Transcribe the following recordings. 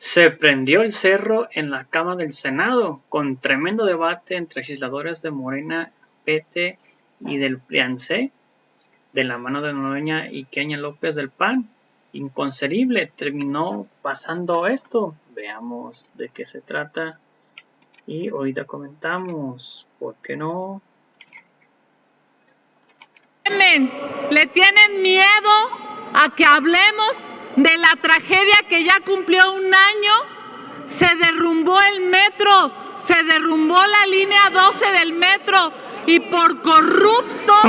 Se prendió el cerro en la Cámara del Senado, con tremendo debate entre legisladores de Morena, PT y del PRIANCE, de la mano de doña Iqueña López del PAN. Inconcebible, terminó pasando esto. Veamos de qué se trata y ahorita comentamos. ¿Por qué no? Le tienen miedo a que hablemos de la tragedia que ya cumplió un año. Se derrumbó el metro, se derrumbó la línea 12 del metro y por corruptos,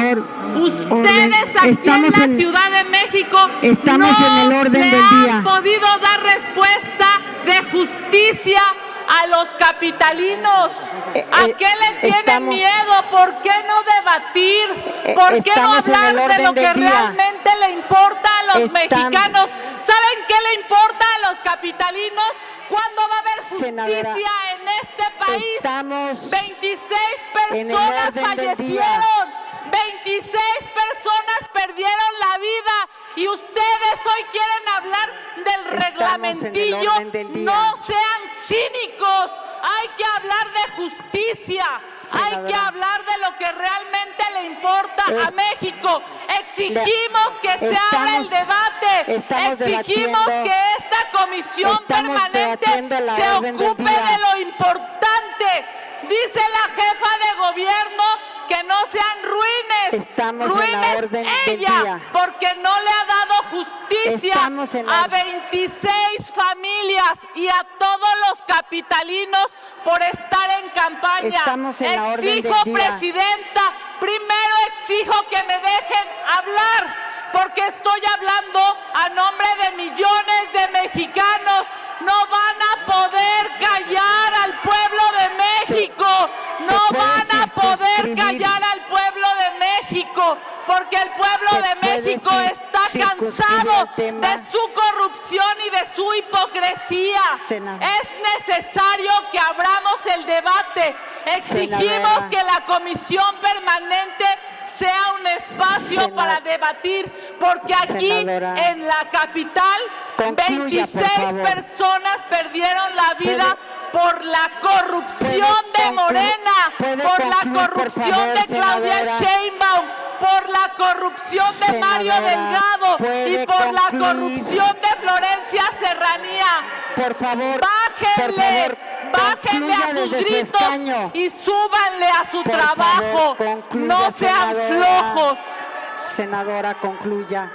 ustedes aquí en la Ciudad de México no le han podido dar respuesta de justicia a los capitalinos. ¿A qué le tienen miedo? ¿Por qué no debatir? ¿Por qué no hablar de lo que realmente le importa a los mexicanos? ¿Saben qué le importa a los capitalinos? ¿Cuándo va a haber justicia en este país? 26 personas fallecieron. 26 personas perdieron la vida y ustedes hoy quieren hablar del reglamentillo. No sean cínicos, hay que hablar de justicia, hay que hablar de lo que realmente le importa a México. Exigimos que se abra el debate, exigimos que esta comisión permanente se ocupe de lo importante. Dice la jefa de gobierno que no sean ruines ella, porque no le ha dado justicia a 26 familias y a todos los capitalinos por estar en campaña. Exijo, presidenta, primero exijo que me dejen hablar, porque estoy hablando a nombre de millones de mexicanos. No van a poder callar al pueblo de México, no van a poder callar al pueblo de México, porque el pueblo de México está cansado de su corrupción y de su hipocresía. Es necesario que abramos el debate. Exigimos que la comisión permanente sea un espacio para debatir, porque aquí en la capital 26 personas perdieron la vida por la corrupción de Morena, por la corrupción de Claudia Sheinbaum, por la corrupción de Mario Delgado y por la corrupción de Florencia Serranía. Por favor, bájenle a sus gritos y súbanle a su trabajo. No sean flojos. Senadora, concluya.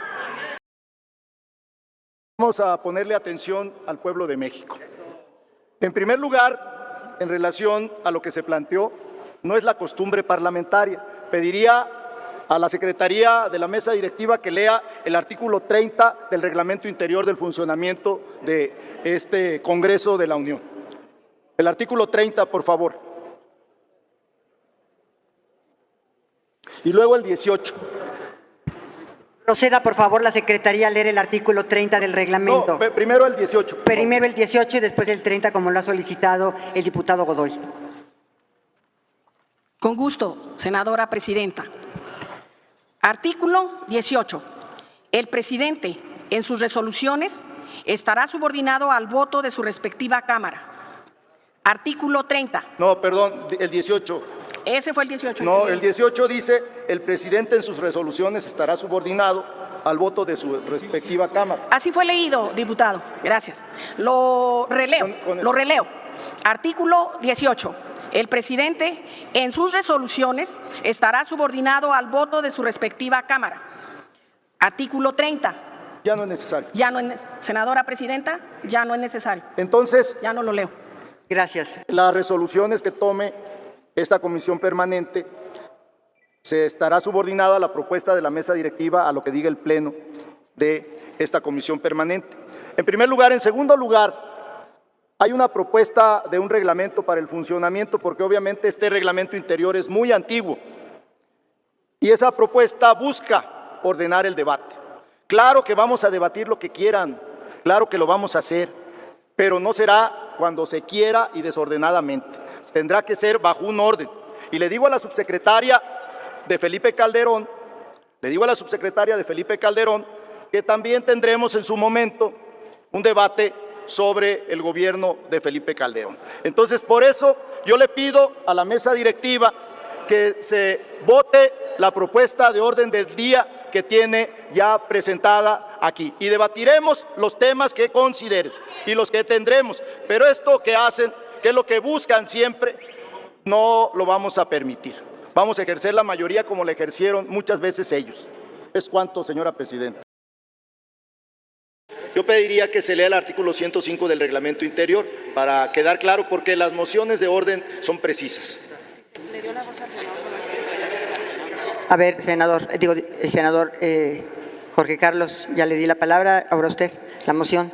Vamos a ponerle atención al pueblo de México. En primer lugar, en relación a lo que se planteó, no es la costumbre parlamentaria. Pediría a la Secretaría de la Mesa Directiva que lea el artículo 30 del Reglamento Interior del Funcionamiento de este Congreso de la Unión. El artículo 30, por favor. Y luego el 18. Proceda, por favor, la Secretaría a leer el artículo 30 del reglamento. No, primero el 18. Primero el 18 y después el 30, como lo ha solicitado el diputado Godoy. Con gusto, senadora presidenta. Artículo 18. El presidente, en sus resoluciones, estará subordinado al voto de su respectiva Cámara. Artículo 30. No, perdón, el 18. Ese fue el 18. No, el 18 dice, el presidente en sus resoluciones estará subordinado al voto de su respectiva Cámara. Así fue leído, diputado. Gracias. Lo releo. Artículo 18. El presidente, en sus resoluciones, estará subordinado al voto de su respectiva Cámara. Artículo 30. Ya no es necesario. Senadora presidenta, ya no es necesario. Entonces, ya no lo leo. Gracias. Las resoluciones que tome esta comisión permanente se estará subordinada a la propuesta de la mesa directiva, a lo que diga el pleno de esta comisión permanente. En primer lugar. En segundo lugar, hay una propuesta de un reglamento para el funcionamiento, porque obviamente este reglamento interior es muy antiguo y esa propuesta busca ordenar el debate. Claro que vamos a debatir lo que quieran, claro que lo vamos a hacer, pero no será cuando se quiera y desordenadamente. Tendrá que ser bajo un orden. Y le digo a la subsecretaria de Felipe Calderón, que también tendremos en su momento un debate sobre el gobierno de Felipe Calderón. Entonces, por eso yo le pido a la mesa directiva que se vote la propuesta de orden del día que tiene ya presentada aquí y debatiremos los temas que consideren y los que tendremos, pero esto que hacen, que es lo que buscan siempre, no lo vamos a permitir. Vamos a ejercer la mayoría como la ejercieron muchas veces ellos. Es cuanto, señora presidenta. Yo pediría que se lea el artículo 105 del reglamento interior para quedar claro, porque las mociones de orden son precisas. A ver, senador Jorge Carlos, ya le di la palabra. Ahora usted, la moción.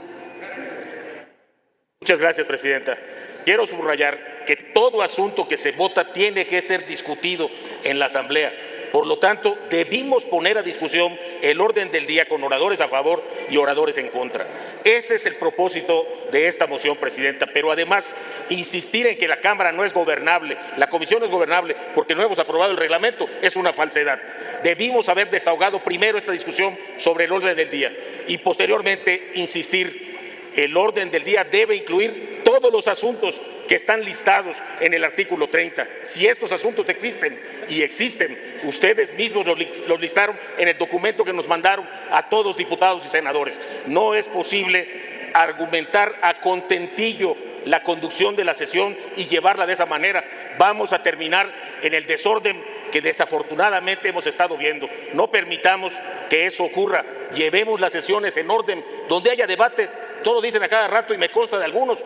Muchas gracias, presidenta. Quiero subrayar que todo asunto que se vota tiene que ser discutido en la Asamblea. Por lo tanto, debimos poner a discusión el orden del día con oradores a favor y oradores en contra. Ese es el propósito de esta moción, presidenta. Pero además, insistir en que la Cámara no es gobernable, la Comisión no es gobernable porque no hemos aprobado el reglamento, es una falsedad. Debimos haber desahogado primero esta discusión sobre el orden del día y posteriormente insistir. El orden del día debe incluir todos los asuntos que están listados en el artículo 30. Si estos asuntos existen, y existen, ustedes mismos los listaron en el documento que nos mandaron a todos diputados y senadores. No es posible argumentar a contentillo la conducción de la sesión y llevarla de esa manera. Vamos a terminar en el desorden que desafortunadamente hemos estado viendo. No permitamos que eso ocurra. Llevemos las sesiones en orden, donde haya debate. Todo dicen a cada rato y me consta de algunos.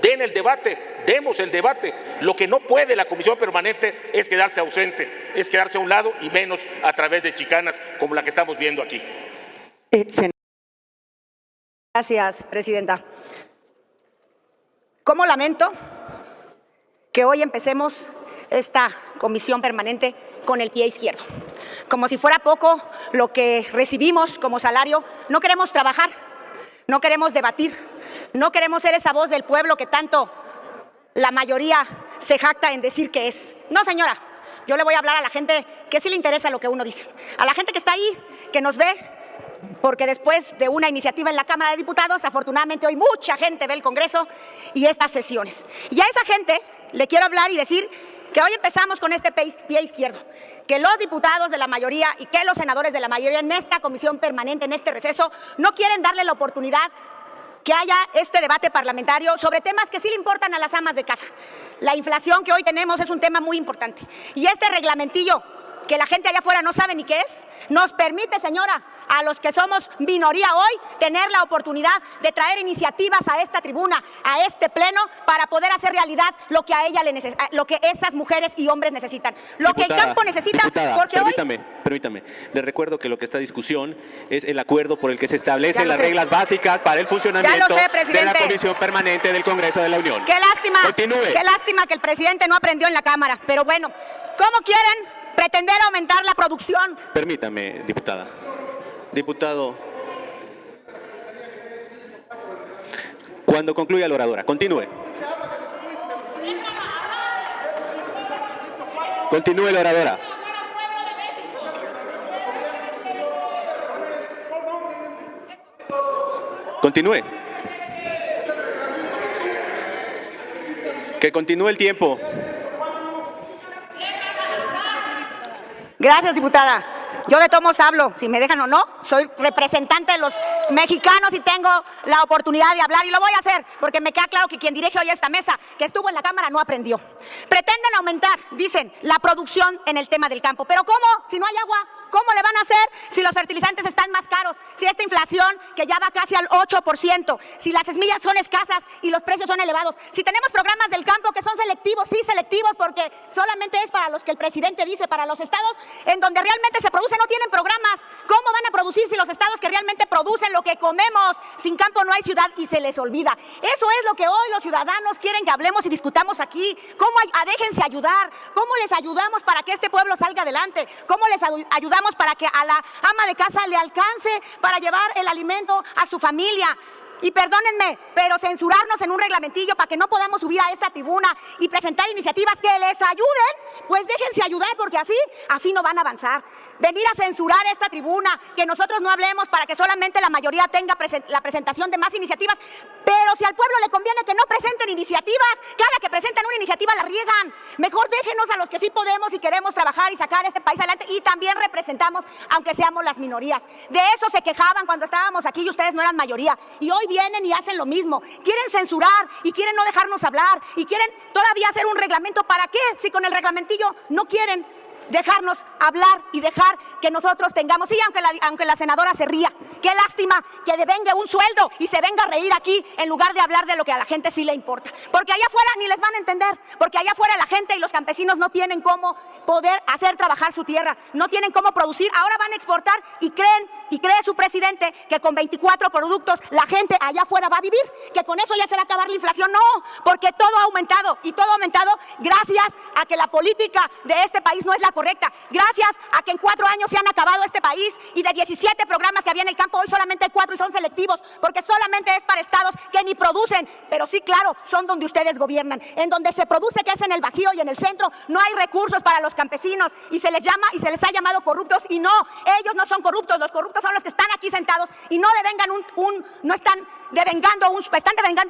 Den el debate, demos el debate. Lo que no puede la Comisión Permanente es quedarse ausente, es quedarse a un lado y menos a través de chicanas como la que estamos viendo aquí. Gracias, presidenta. ¿Cómo lamento que hoy empecemos esta comisión permanente con el pie izquierdo? Como si fuera poco lo que recibimos como salario, no queremos trabajar, no queremos debatir, no queremos ser esa voz del pueblo que tanto la mayoría se jacta en decir que es. No, señora, yo le voy a hablar a la gente que sí le interesa lo que uno dice, a la gente que está ahí, que nos ve, porque después de una iniciativa en la Cámara de Diputados, afortunadamente hoy mucha gente ve el Congreso y estas sesiones. Y a esa gente le quiero hablar y decir que hoy empezamos con este pie izquierdo, que los diputados de la mayoría y que los senadores de la mayoría en esta comisión permanente, en este receso, no quieren darle la oportunidad que haya este debate parlamentario sobre temas que sí le importan a las amas de casa. La inflación que hoy tenemos es un tema muy importante. Y este reglamentillo que la gente allá afuera no sabe ni qué es, nos permite, señora, a los que somos minoría hoy, tener la oportunidad de traer iniciativas a esta tribuna, a este pleno, para poder hacer realidad lo que a ella lo que esas mujeres y hombres necesitan, lo que el campo necesita, porque permítame, le recuerdo que lo que está en discusión es el acuerdo por el que se establecen las reglas básicas para el funcionamiento de la Comisión Permanente del Congreso de la Unión. Qué lástima que el presidente no aprendió en la Cámara, pero bueno, ¿cómo quieren pretender aumentar la producción? Permítame, diputada. Diputado, cuando concluya la oradora, continúe. Continúe la oradora. Continúe. Que continúe el tiempo. Gracias, diputada. Yo de todos modos hablo, si me dejan o no, soy representante de los mexicanos y tengo la oportunidad de hablar y lo voy a hacer porque me queda claro que quien dirige hoy esta mesa, que estuvo en la Cámara, no aprendió. Pretenden aumentar, dicen, la producción en el tema del campo. ¿Pero cómo? Si no hay agua. ¿Cómo le van a hacer si los fertilizantes están más caros? Si esta inflación que ya va casi al 8%, si las semillas son escasas y los precios son elevados, si tenemos programas del campo que son selectivos, sí, selectivos, porque solamente es para los que el presidente dice, para los estados en donde realmente se produce, no tienen programas. ¿Cómo van a producir si los estados que realmente producen lo que comemos? Sin campo no hay ciudad y se les olvida. Eso es lo que hoy los ciudadanos quieren que hablemos y discutamos aquí. ¿Cómo déjense ayudar? ¿Cómo les ayudamos para que este pueblo salga adelante? ¿Cómo les ayudamos para que a la ama de casa le alcance para llevar el alimento a su familia? Y perdónenme, pero censurarnos en un reglamentillo para que no podamos subir a esta tribuna y presentar iniciativas que les ayuden, pues déjense ayudar, porque así no van a avanzar. Venir a censurar esta tribuna, que nosotros no hablemos para que solamente la mayoría tenga la presentación de más iniciativas, pero si al pueblo le conviene que no presenten iniciativas, cada que presentan una iniciativa la riegan. Mejor déjenos a los que sí podemos y queremos trabajar y sacar este país adelante, y también representamos, aunque seamos las minorías. De eso se quejaban cuando estábamos aquí y ustedes no eran mayoría, y hoy vienen y hacen lo mismo. Quieren censurar y quieren no dejarnos hablar y quieren todavía hacer un reglamento. ¿Para qué? Si con el reglamentillo no quieren dejarnos hablar y dejar que nosotros tengamos, sí, aunque la senadora se ría, qué lástima que devenga un sueldo y se venga a reír aquí en lugar de hablar de lo que a la gente sí le importa, porque allá afuera ni les van a entender, porque allá afuera la gente y los campesinos no tienen cómo poder hacer trabajar su tierra, no tienen cómo producir, ahora van a exportar y cree su presidente que con 24 productos la gente allá afuera va a vivir, que con eso ya se va a acabar la inflación. No, porque todo ha aumentado, y todo ha aumentado gracias a que la política de este país no es la correcta, gracias a que en 4 años se han acabado este país, y de 17 programas que había en el campo hoy solamente hay 4 y son selectivos, porque solamente es para estados que ni producen, pero sí, claro, son donde ustedes gobiernan. En donde se produce, que es en el Bajío y en el centro, no hay recursos para los campesinos, y se les llama y se les ha llamado corruptos, y no, ellos no son corruptos, los corruptos son los que están aquí sentados y no devengan están devengando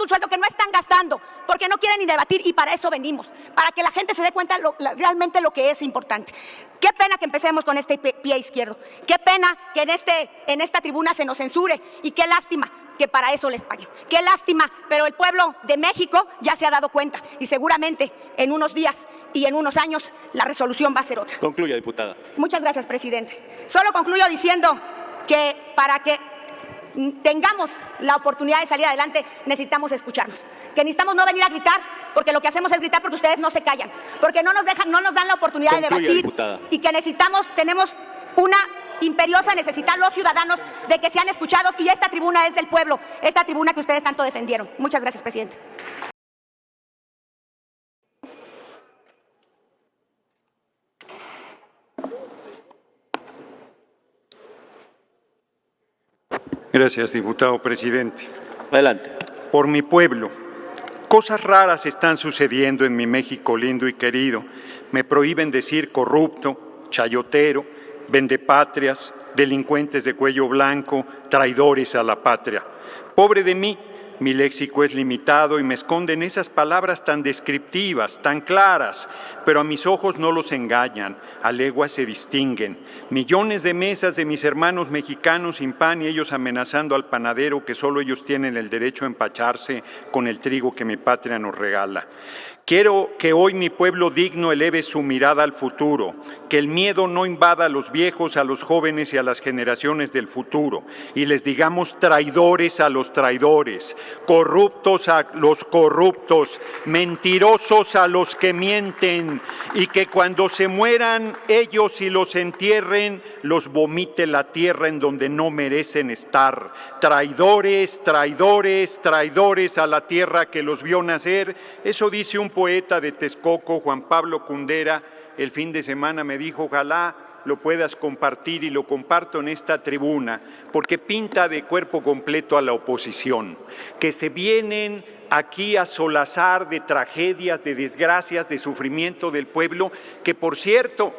un sueldo que no están gastando, porque no quieren ni debatir, y para eso venimos, para que la gente se dé cuenta realmente lo que es importante. Qué pena que empecemos con este pie izquierdo, qué pena que en esta tribuna se nos censure, y qué lástima que para eso les paguen. Qué lástima, pero el pueblo de México ya se ha dado cuenta, y seguramente en unos días y en unos años la resolución va a ser otra. Concluya, diputada. Muchas gracias, presidente. Solo concluyo diciendo que para que tengamos la oportunidad de salir adelante necesitamos escucharnos, que necesitamos no venir a gritar, porque lo que hacemos es gritar porque ustedes no se callan, porque no nos dan la oportunidad de debatir, diputada. Y que tenemos una imperiosa necesidad los ciudadanos de que sean escuchados, y esta tribuna es del pueblo, esta tribuna que ustedes tanto defendieron. Muchas gracias, presidente. Gracias, diputado presidente. Adelante. Por mi pueblo, cosas raras están sucediendo en mi México lindo y querido. Me prohíben decir corrupto, chayotero, vendepatrias, delincuentes de cuello blanco, traidores a la patria. Pobre de mí, mi léxico es limitado y me esconden esas palabras tan descriptivas, tan claras, pero a mis ojos no los engañan, a leguas se distinguen. Millones de mesas de mis hermanos mexicanos sin pan y ellos amenazando al panadero que solo ellos tienen el derecho a empacharse con el trigo que mi patria nos regala. Quiero que hoy mi pueblo digno eleve su mirada al futuro, que el miedo no invada a los viejos, a los jóvenes y a las generaciones del futuro, y les digamos traidores a los traidores, corruptos a los corruptos, mentirosos a los que mienten, y que cuando se mueran ellos y los entierren, los vomite la tierra en donde no merecen estar. Traidores, traidores, traidores a la tierra que los vio nacer. Eso dice un poeta de Texcoco, Juan Pablo Kundera. El fin de semana me dijo, ojalá lo puedas compartir, y lo comparto en esta tribuna, porque pinta de cuerpo completo a la oposición, que se vienen aquí a solazar de tragedias, de desgracias, de sufrimiento del pueblo, que por cierto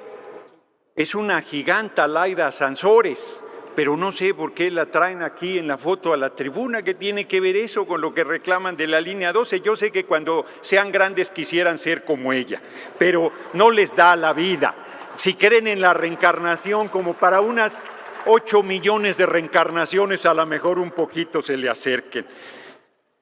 es una giganta Laida Sansores, pero no sé por qué la traen aquí en la foto a la tribuna. ¿Qué tiene que ver eso con lo que reclaman de la línea 12? Yo sé que cuando sean grandes quisieran ser como ella, pero no les da la vida. Si creen en la reencarnación, como para unas 8 millones de reencarnaciones, a lo mejor un poquito se le acerquen.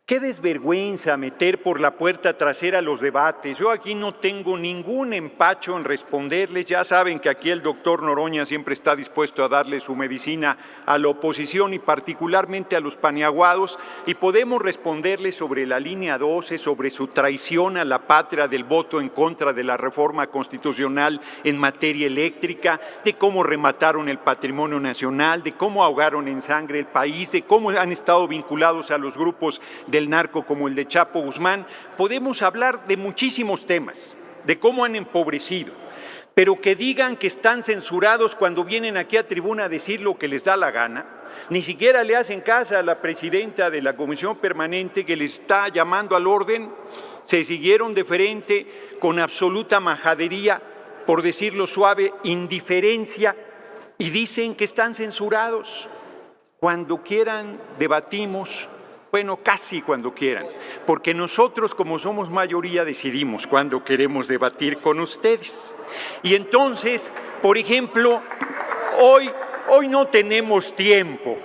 Qué desvergüenza meter por la puerta trasera los debates. Yo aquí no tengo ningún empacho en responderles. Ya saben que aquí el doctor Noroña siempre está dispuesto a darle su medicina a la oposición y particularmente a los paniaguados, y podemos responderles sobre la línea 12, sobre su traición a la patria del voto en contra de la reforma constitucional en materia eléctrica, de cómo remataron el patrimonio nacional, de cómo ahogaron en sangre el país, de cómo han estado vinculados a los grupos del narco como el de Chapo Guzmán. Podemos hablar de muchísimos temas, de cómo han empobrecido, pero que digan que están censurados cuando vienen aquí a tribuna a decir lo que les da la gana, Ni siquiera le hacen caso a la presidenta de la Comisión Permanente que les está llamando al orden. Se siguieron de frente con absoluta majadería, por decirlo suave, indiferencia, y dicen que están censurados. Cuando quieran debatimos, bueno, casi cuando quieran, porque nosotros como somos mayoría decidimos cuándo queremos debatir con ustedes. Y entonces, por ejemplo, hoy no tenemos tiempo,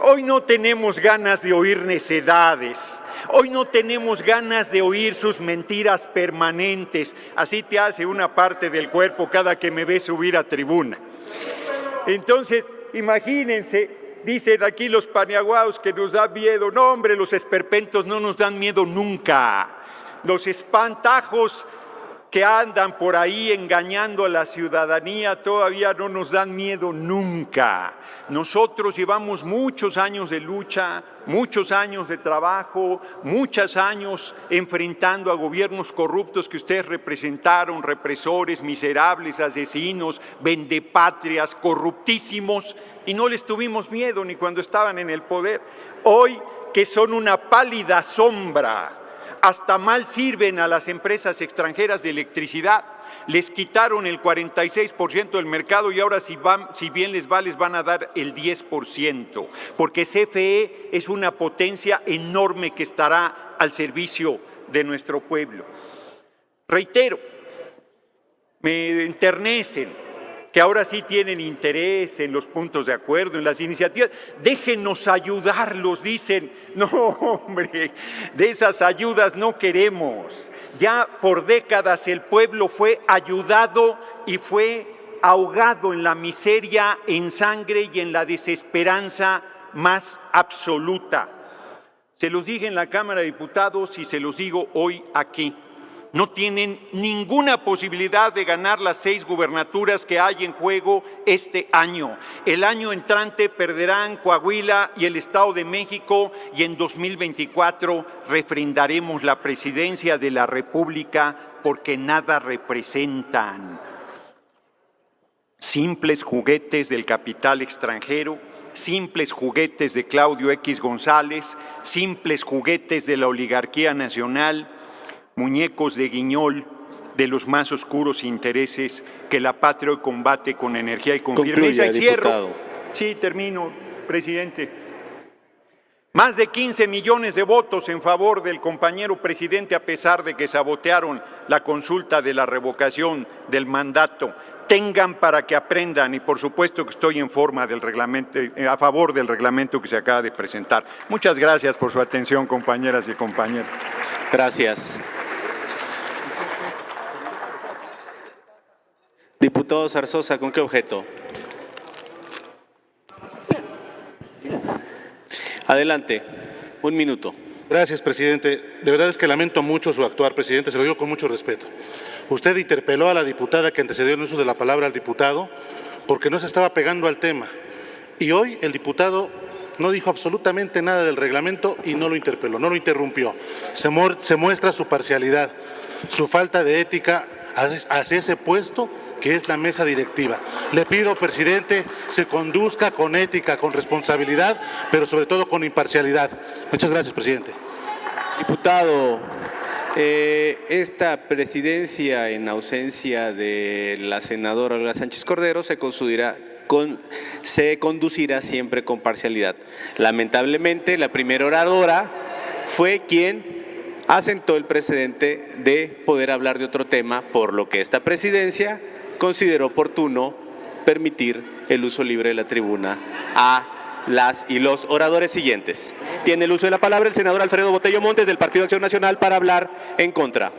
hoy no tenemos ganas de oír necedades, hoy no tenemos ganas de oír sus mentiras permanentes. Así te hace una parte del cuerpo cada que me ve subir a tribuna. Entonces, imagínense, dicen aquí los paniaguaos que nos da miedo. No, hombre, los esperpentos no nos dan miedo nunca. Los espantajos que andan por ahí engañando a la ciudadanía todavía no nos dan miedo nunca. Nosotros llevamos muchos años de lucha, muchos años de trabajo, muchos años enfrentando a gobiernos corruptos que ustedes representaron, represores, miserables, asesinos, vendepatrias, corruptísimos, y no les tuvimos miedo ni cuando estaban en el poder. Hoy, que son una pálida sombra, hasta mal sirven a las empresas extranjeras de electricidad. Les quitaron el 46% del mercado y ahora si bien les van a dar el 10%, porque CFE es una potencia enorme que estará al servicio de nuestro pueblo. Reitero, me enternecen que ahora sí tienen interés en los puntos de acuerdo, en las iniciativas. Déjenos ayudarlos, dicen. No, hombre, de esas ayudas no queremos. Ya por décadas el pueblo fue ayudado y fue ahogado en la miseria, en sangre y en la desesperanza más absoluta. Se los dije en la Cámara de Diputados y se los digo hoy aquí. No tienen ninguna posibilidad de ganar las 6 gubernaturas que hay en juego este año. El año entrante perderán Coahuila y el Estado de México y en 2024 refrendaremos la presidencia de la República porque nada representan. Simples juguetes del capital extranjero, simples juguetes de Claudio X González, simples juguetes de la oligarquía nacional, muñecos de guiñol de los más oscuros intereses que la patria hoy combate con energía y con firmeza. Y cierro. Sí, termino, presidente. Más de 15 millones de votos en favor del compañero presidente a pesar de que sabotearon la consulta de la revocación del mandato. Tengan para que aprendan y por supuesto que estoy en forma del reglamento, a favor del reglamento que se acaba de presentar. Muchas gracias por su atención, compañeras y compañeros. Gracias. Diputado Zarzosa, ¿con qué objeto? Adelante, 1 minuto. Gracias, presidente. De verdad es que lamento mucho su actuar, presidente, se lo digo con mucho respeto. Usted interpeló a la diputada que antecedió el uso de la palabra al diputado porque no se estaba pegando al tema. Y hoy el diputado no dijo absolutamente nada del reglamento y no lo interpeló, no lo interrumpió. Se muestra su parcialidad, su falta de ética hacia ese puesto que es la mesa directiva. Le pido, presidente, se conduzca con ética, con responsabilidad, pero sobre todo con imparcialidad. Muchas gracias, presidente. Diputado, esta presidencia en ausencia de la senadora Olga Sánchez Cordero se conducirá siempre con parcialidad. Lamentablemente, la primera oradora fue quien asentó el precedente de poder hablar de otro tema, por lo que esta presidencia consideró oportuno permitir el uso libre de la tribuna a las y los oradores siguientes. Tiene el uso de la palabra el senador Alfredo Botello Montes del Partido Acción Nacional para hablar en contra.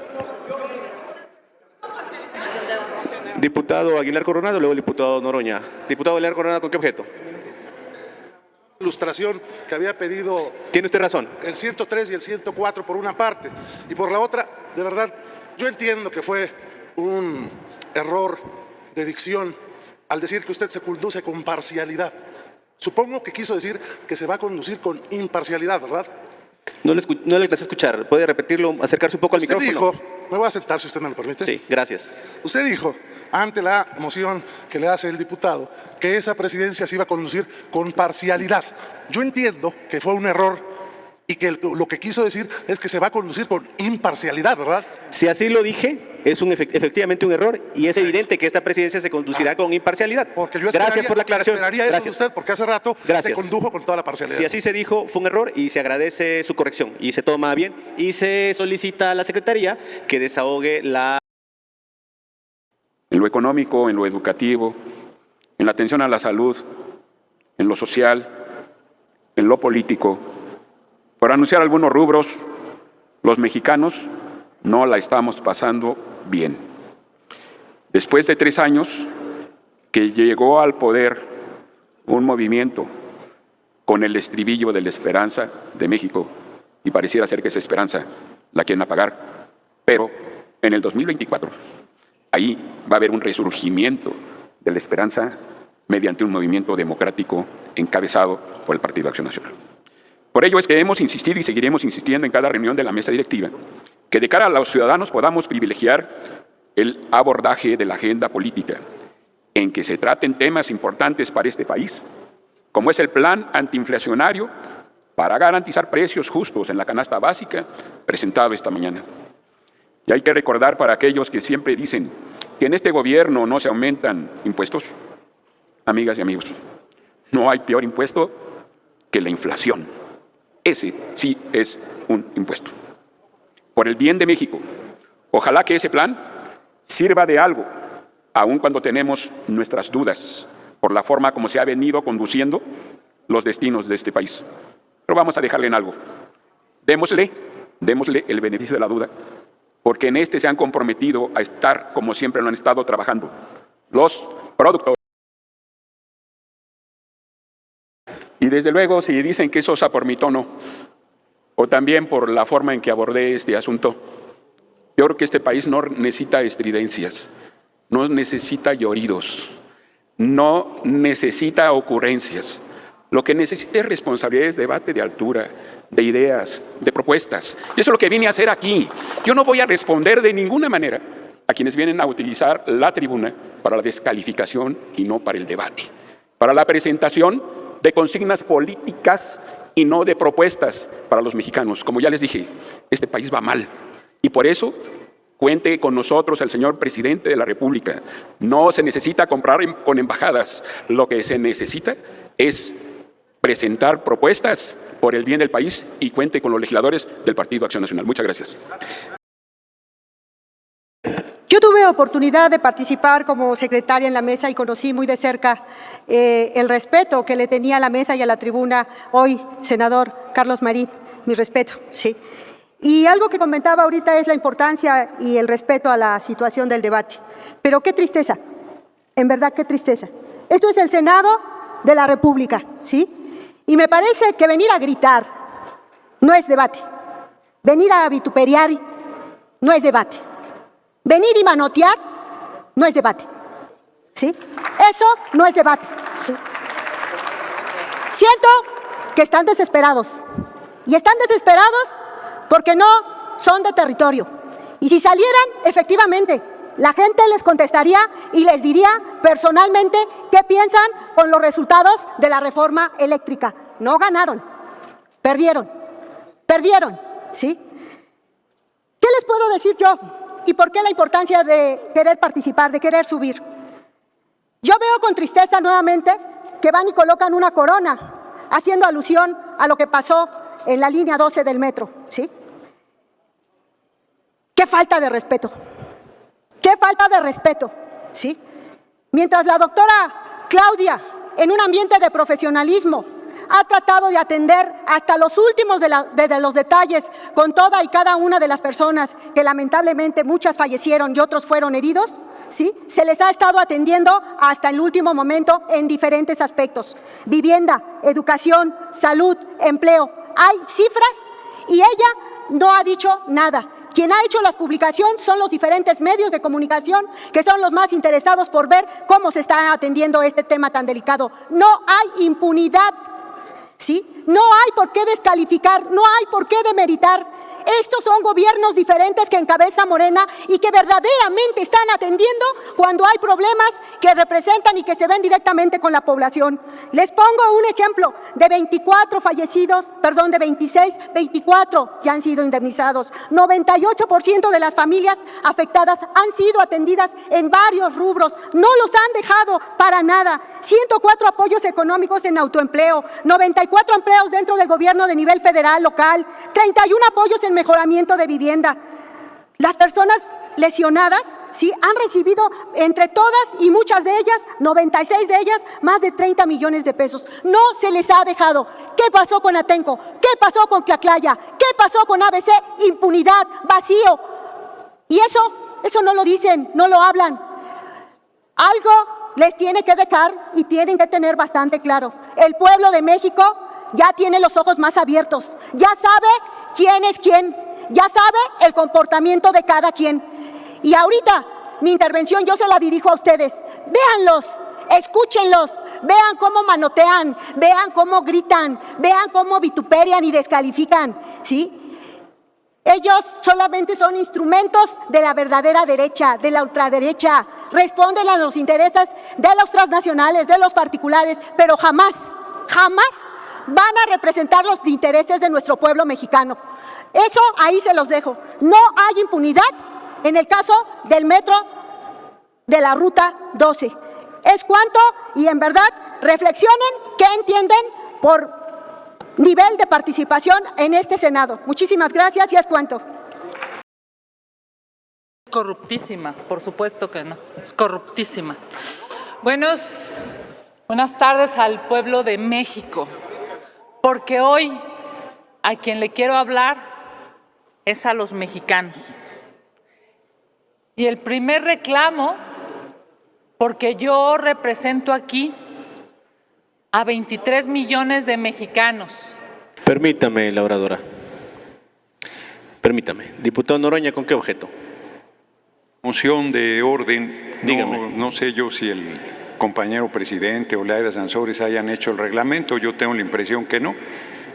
Diputado Aguilar Coronado, luego el diputado Noroña. Diputado Aguilar Coronado, ¿con qué objeto? Ilustración que había pedido. Tiene usted razón. El 103 y el 104 por una parte y por la otra, de verdad, yo entiendo que fue un error de dicción al decir que usted se conduce con parcialidad. Supongo que quiso decir que se va a conducir con imparcialidad, ¿verdad? No le alcancé a escuchar. ¿Puede repetirlo, acercarse un poco al micrófono? Usted dijo, me voy a sentar si usted me lo permite. Sí, gracias. Usted dijo ante la moción que le hace el diputado, que esa presidencia se iba a conducir con parcialidad. Yo entiendo que fue un error y que lo que quiso decir es que se va a conducir con imparcialidad, ¿verdad? Si así lo dije, es efectivamente un error y es evidente que esta presidencia se conducirá con imparcialidad. Porque yo Gracias por la aclaración. Esperaría eso de usted, porque hace rato se condujo con toda la parcialidad. Si así se dijo, fue un error y se agradece su corrección y se toma bien y se solicita a la Secretaría que desahogue la... En lo económico, en lo educativo, en la atención a la salud, en lo social, en lo político. Por anunciar algunos rubros, los mexicanos no la estamos pasando bien. Después de 3 años que llegó al poder un movimiento con el estribillo de la esperanza de México, y pareciera ser que esa esperanza la quieren apagar, pero en el 2024 ahí va a haber un resurgimiento de la esperanza mediante un movimiento democrático encabezado por el Partido Acción Nacional. Por ello es que hemos insistido y seguiremos insistiendo en cada reunión de la mesa directiva que de cara a los ciudadanos podamos privilegiar el abordaje de la agenda política, en que se traten temas importantes para este país, como es el plan antiinflacionario para garantizar precios justos en la canasta básica presentado esta mañana. Y hay que recordar para aquellos que siempre dicen que en este gobierno no se aumentan impuestos, amigas y amigos, no hay peor impuesto que la inflación. Ese sí es un impuesto. Por el bien de México, ojalá que ese plan sirva de algo, aun cuando tenemos nuestras dudas por la forma como se ha venido conduciendo los destinos de este país. Pero vamos a dejarle en algo. Démosle el beneficio de la duda, porque en este se han comprometido a estar, como siempre lo han estado trabajando, los productores. Y desde luego, si dicen que eso es por mi tono, o también por la forma en que abordé este asunto, yo creo que este país no necesita estridencias, no necesita lloridos, no necesita ocurrencias. Lo que necesita es responsabilidad, debate de altura, de ideas, de propuestas. Y eso es lo que vine a hacer aquí. Yo no voy a responder de ninguna manera a quienes vienen a utilizar la tribuna para la descalificación y no para el debate, para la presentación de consignas políticas y no de propuestas para los mexicanos. Como ya les dije, este país va mal y por eso cuente con nosotros el señor presidente de la República. No se necesita comprar con embajadas, lo que se necesita es presentar propuestas por el bien del país y cuente con los legisladores del Partido Acción Nacional. Muchas gracias. Yo tuve oportunidad de participar como secretaria en la mesa y conocí muy de cerca el respeto que le tenía a la mesa y a la tribuna hoy, senador Carlos Marín, mi respeto, sí. Y algo que comentaba ahorita es la importancia y el respeto a la situación del debate. Pero qué tristeza, en verdad qué tristeza. Esto es el Senado de la República, ¿sí? Y me parece que venir a gritar no es debate. Venir a vituperiar no es debate. Venir y manotear no es debate, ¿sí? Eso no es debate, ¿sí? Siento que están desesperados. Y están desesperados porque no son de territorio. Y si salieran, efectivamente, la gente les contestaría y les diría personalmente qué piensan con los resultados de la reforma eléctrica. No ganaron, perdieron, ¿sí? ¿Qué les puedo decir yo? ¿Y por qué la importancia de querer participar, de querer subir? Yo veo con tristeza nuevamente que van y colocan una corona, haciendo alusión a lo que pasó en la línea 12 del metro, ¿sí? ¡Qué falta de respeto! ¡Qué falta de respeto! ¿Sí? Mientras la doctora Claudia, en un ambiente de profesionalismo, ha tratado de atender hasta los últimos de los detalles con toda y cada una de las personas que lamentablemente muchas fallecieron y otros fueron heridos, ¿sí? Se les ha estado atendiendo hasta el último momento en diferentes aspectos. Vivienda, educación, salud, empleo. Hay cifras y ella no ha dicho nada. Quien ha hecho las publicaciones son los diferentes medios de comunicación que son los más interesados por ver cómo se está atendiendo este tema tan delicado. No hay impunidad, ¿sí? No hay por qué descalificar, no hay por qué demeritar Estos son gobiernos diferentes que encabeza Morena y que verdaderamente están atendiendo cuando hay problemas que representan y que se ven directamente con la población. Les pongo un ejemplo de 24 fallecidos, perdón, de 26, 24 que han sido indemnizados. 98% de las familias afectadas han sido atendidas en varios rubros, no los han dejado para nada. 104 apoyos económicos en autoempleo, 94 empleos dentro del gobierno de nivel federal, local, 31 apoyos en mejoramiento de vivienda. Las personas lesionadas, sí, han recibido entre todas y muchas de ellas, 96 de ellas, más de 30 millones de pesos. No se les ha dejado. ¿Qué pasó con Atenco? ¿Qué pasó con Tlatlaya? ¿Qué pasó con ABC? Impunidad, vacío. Y eso no lo dicen, no lo hablan. Algo les tiene que dejar y tienen que tener bastante claro. El pueblo de México ya tiene los ojos más abiertos, ya sabe quién es quién, ya sabe el comportamiento de cada quien. Y ahorita mi intervención yo se la dirijo a ustedes. Véanlos, escúchenlos, vean cómo manotean, vean cómo gritan, vean cómo vituperian y descalifican, ¿sí? Ellos solamente son instrumentos de la verdadera derecha, de la ultraderecha. Responden a los intereses de los transnacionales, de los particulares, pero jamás van a representar los intereses de nuestro pueblo mexicano. Eso ahí se los dejo. No hay impunidad en el caso del metro de la Ruta 12. Es cuanto, y en verdad reflexionen qué entienden por nivel de participación en este Senado. Muchísimas gracias y es cuanto. Corruptísima, por supuesto que no, es corruptísima. Buenas tardes al pueblo de México, porque hoy a quien le quiero hablar es a los mexicanos. Y el primer reclamo, porque yo represento aquí a 23 millones de mexicanos. Permítame, la oradora. Permítame. Diputado Noroña, ¿con qué objeto? Moción de orden. Dígame. No sé yo si el compañero presidente o Laida Sansores hayan hecho el reglamento. Yo tengo la impresión que no.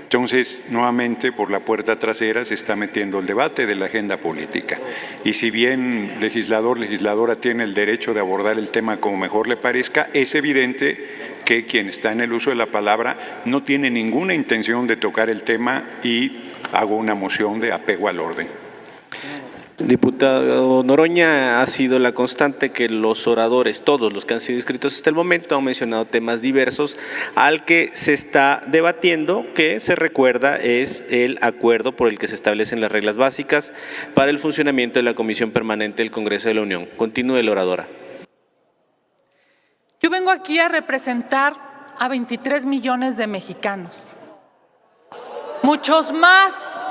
Entonces, nuevamente, por la puerta trasera se está metiendo el debate de la agenda política. Y si bien legisladora tiene el derecho de abordar el tema como mejor le parezca, es evidente que quien está en el uso de la palabra no tiene ninguna intención de tocar el tema y hago una moción de apego al orden. Diputado Noroña, ha sido la constante que los oradores, todos los que han sido inscritos hasta el momento, han mencionado temas diversos. Al que se está debatiendo, que se recuerda, es el acuerdo por el que se establecen las reglas básicas para el funcionamiento de la Comisión Permanente del Congreso de la Unión. Continúe, la oradora. Yo vengo aquí a representar a 23 millones de mexicanos. Muchos más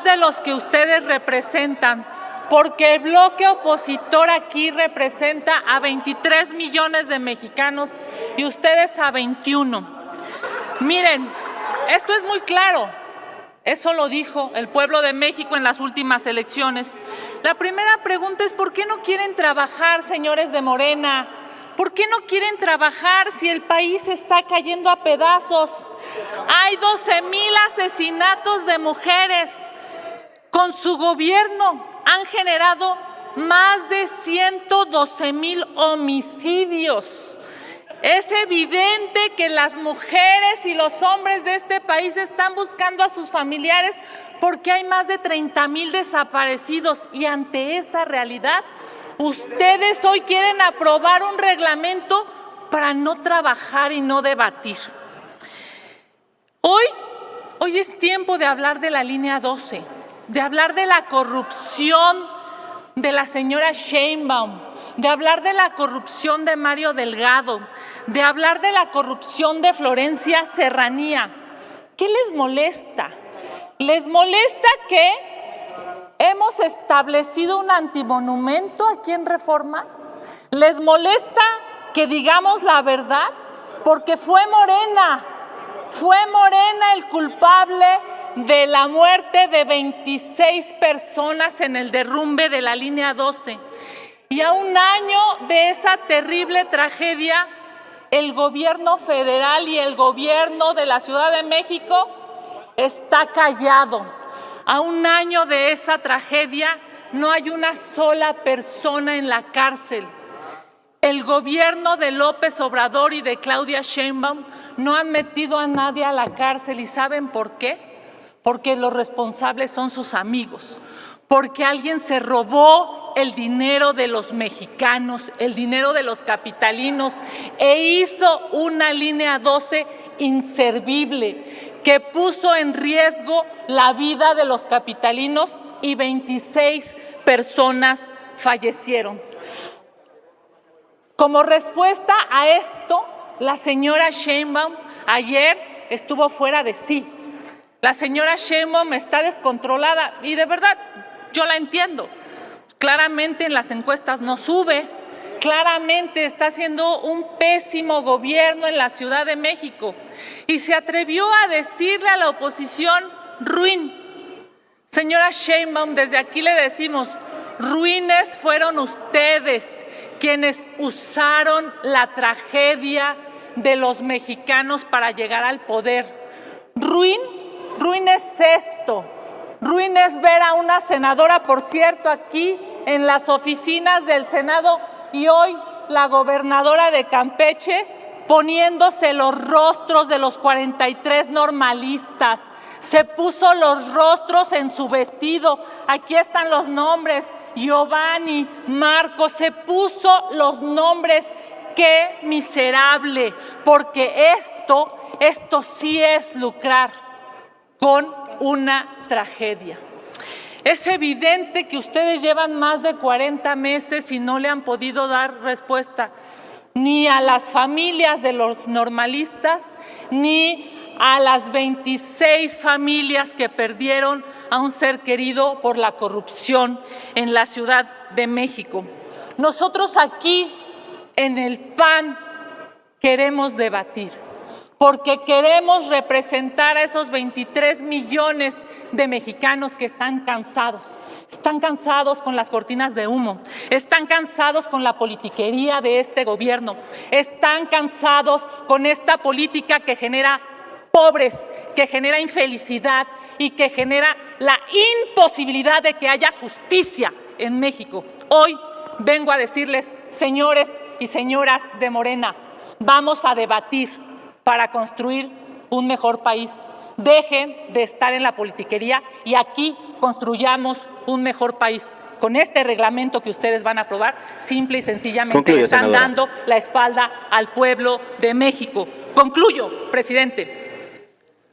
de los que ustedes representan, porque el bloque opositor aquí representa a 23 millones de mexicanos y ustedes a 21. Miren, esto es muy claro. Eso lo dijo el pueblo de México en las últimas elecciones. La primera pregunta es: ¿por qué no quieren trabajar, señores de Morena? ¿Por qué no quieren trabajar si el país está cayendo a pedazos? Hay 12,000 asesinatos de mujeres. Con su gobierno han generado más de 112,000 homicidios. Es evidente que las mujeres y los hombres de este país están buscando a sus familiares porque hay más de 30,000 desaparecidos. Y ante esa realidad, ustedes hoy quieren aprobar un reglamento para no trabajar y no debatir. Hoy es tiempo de hablar de la línea 12, de hablar de la corrupción de la señora Sheinbaum, de hablar de la corrupción de Mario Delgado, de hablar de la corrupción de Florencia Serranía. ¿Qué les molesta? ¿Les molesta que hemos establecido un antimonumento aquí en Reforma? ¿Les molesta que digamos la verdad? Porque fue Morena el culpable de la muerte de 26 personas en el derrumbe de la línea 12. Y a un año de esa terrible tragedia, el gobierno federal y el gobierno de la Ciudad de México está callado. A un año de esa tragedia, no hay una sola persona en la cárcel. El gobierno de López Obrador y de Claudia Sheinbaum no han metido a nadie a la cárcel. ¿Y saben por qué? Porque los responsables son sus amigos. Porque alguien se robó el dinero de los mexicanos, el dinero de los capitalinos, e hizo una línea 12 inservible que puso en riesgo la vida de los capitalinos y 26 personas fallecieron. Como respuesta a esto, la señora Sheinbaum ayer estuvo fuera de sí. La señora Sheinbaum está descontrolada y de verdad yo la entiendo. Claramente en las encuestas no sube, claramente está haciendo un pésimo gobierno en la Ciudad de México y se atrevió a decirle a la oposición ruin. Señora Sheinbaum, desde aquí le decimos, ruines fueron ustedes quienes usaron la tragedia de los mexicanos para llegar al poder. Ruin es esto. Ruin es ver a una senadora, por cierto, aquí en las oficinas del Senado y hoy la gobernadora de Campeche poniéndose los rostros de los 43 normalistas. Se puso los rostros en su vestido. Aquí están los nombres. Giovanni, Marco, se puso los nombres. ¡Qué miserable! Porque esto sí es lucrar con una tragedia. Es evidente que ustedes llevan más de 40 meses y no le han podido dar respuesta ni a las familias de los normalistas, ni a las 26 familias que perdieron a un ser querido por la corrupción en la Ciudad de México. Nosotros aquí en el PAN queremos debatir, porque queremos representar a esos 23 millones de mexicanos que están cansados con las cortinas de humo, están cansados con la politiquería de este gobierno, están cansados con esta política que genera pobres, que genera infelicidad y que genera la imposibilidad de que haya justicia en México. Hoy vengo a decirles, señores y señoras de Morena, vamos a debatir para construir un mejor país. Dejen de estar en la politiquería y aquí construyamos un mejor país. Con este reglamento que ustedes van a aprobar, simple y sencillamente están dando la espalda al pueblo de México. Concluyo, presidente.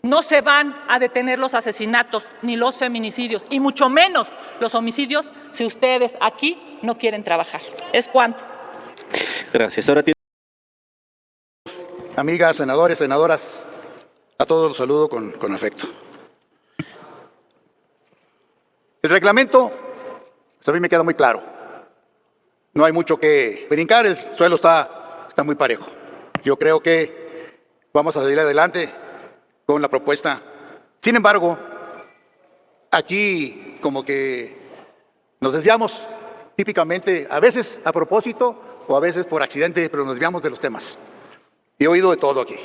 No se van a detener los asesinatos ni los feminicidios y mucho menos los homicidios si ustedes aquí no quieren trabajar. Es cuanto. Gracias. Ahora tiene... Amigas, senadores, senadoras, a todos los saludo con afecto. El reglamento, a mí me queda muy claro. No hay mucho que brincar, el suelo está muy parejo. Yo creo que vamos a seguir adelante con la propuesta. Sin embargo, aquí como que nos desviamos típicamente, a veces a propósito o a veces por accidente, pero nos desviamos de los temas. Y he oído de todo aquí.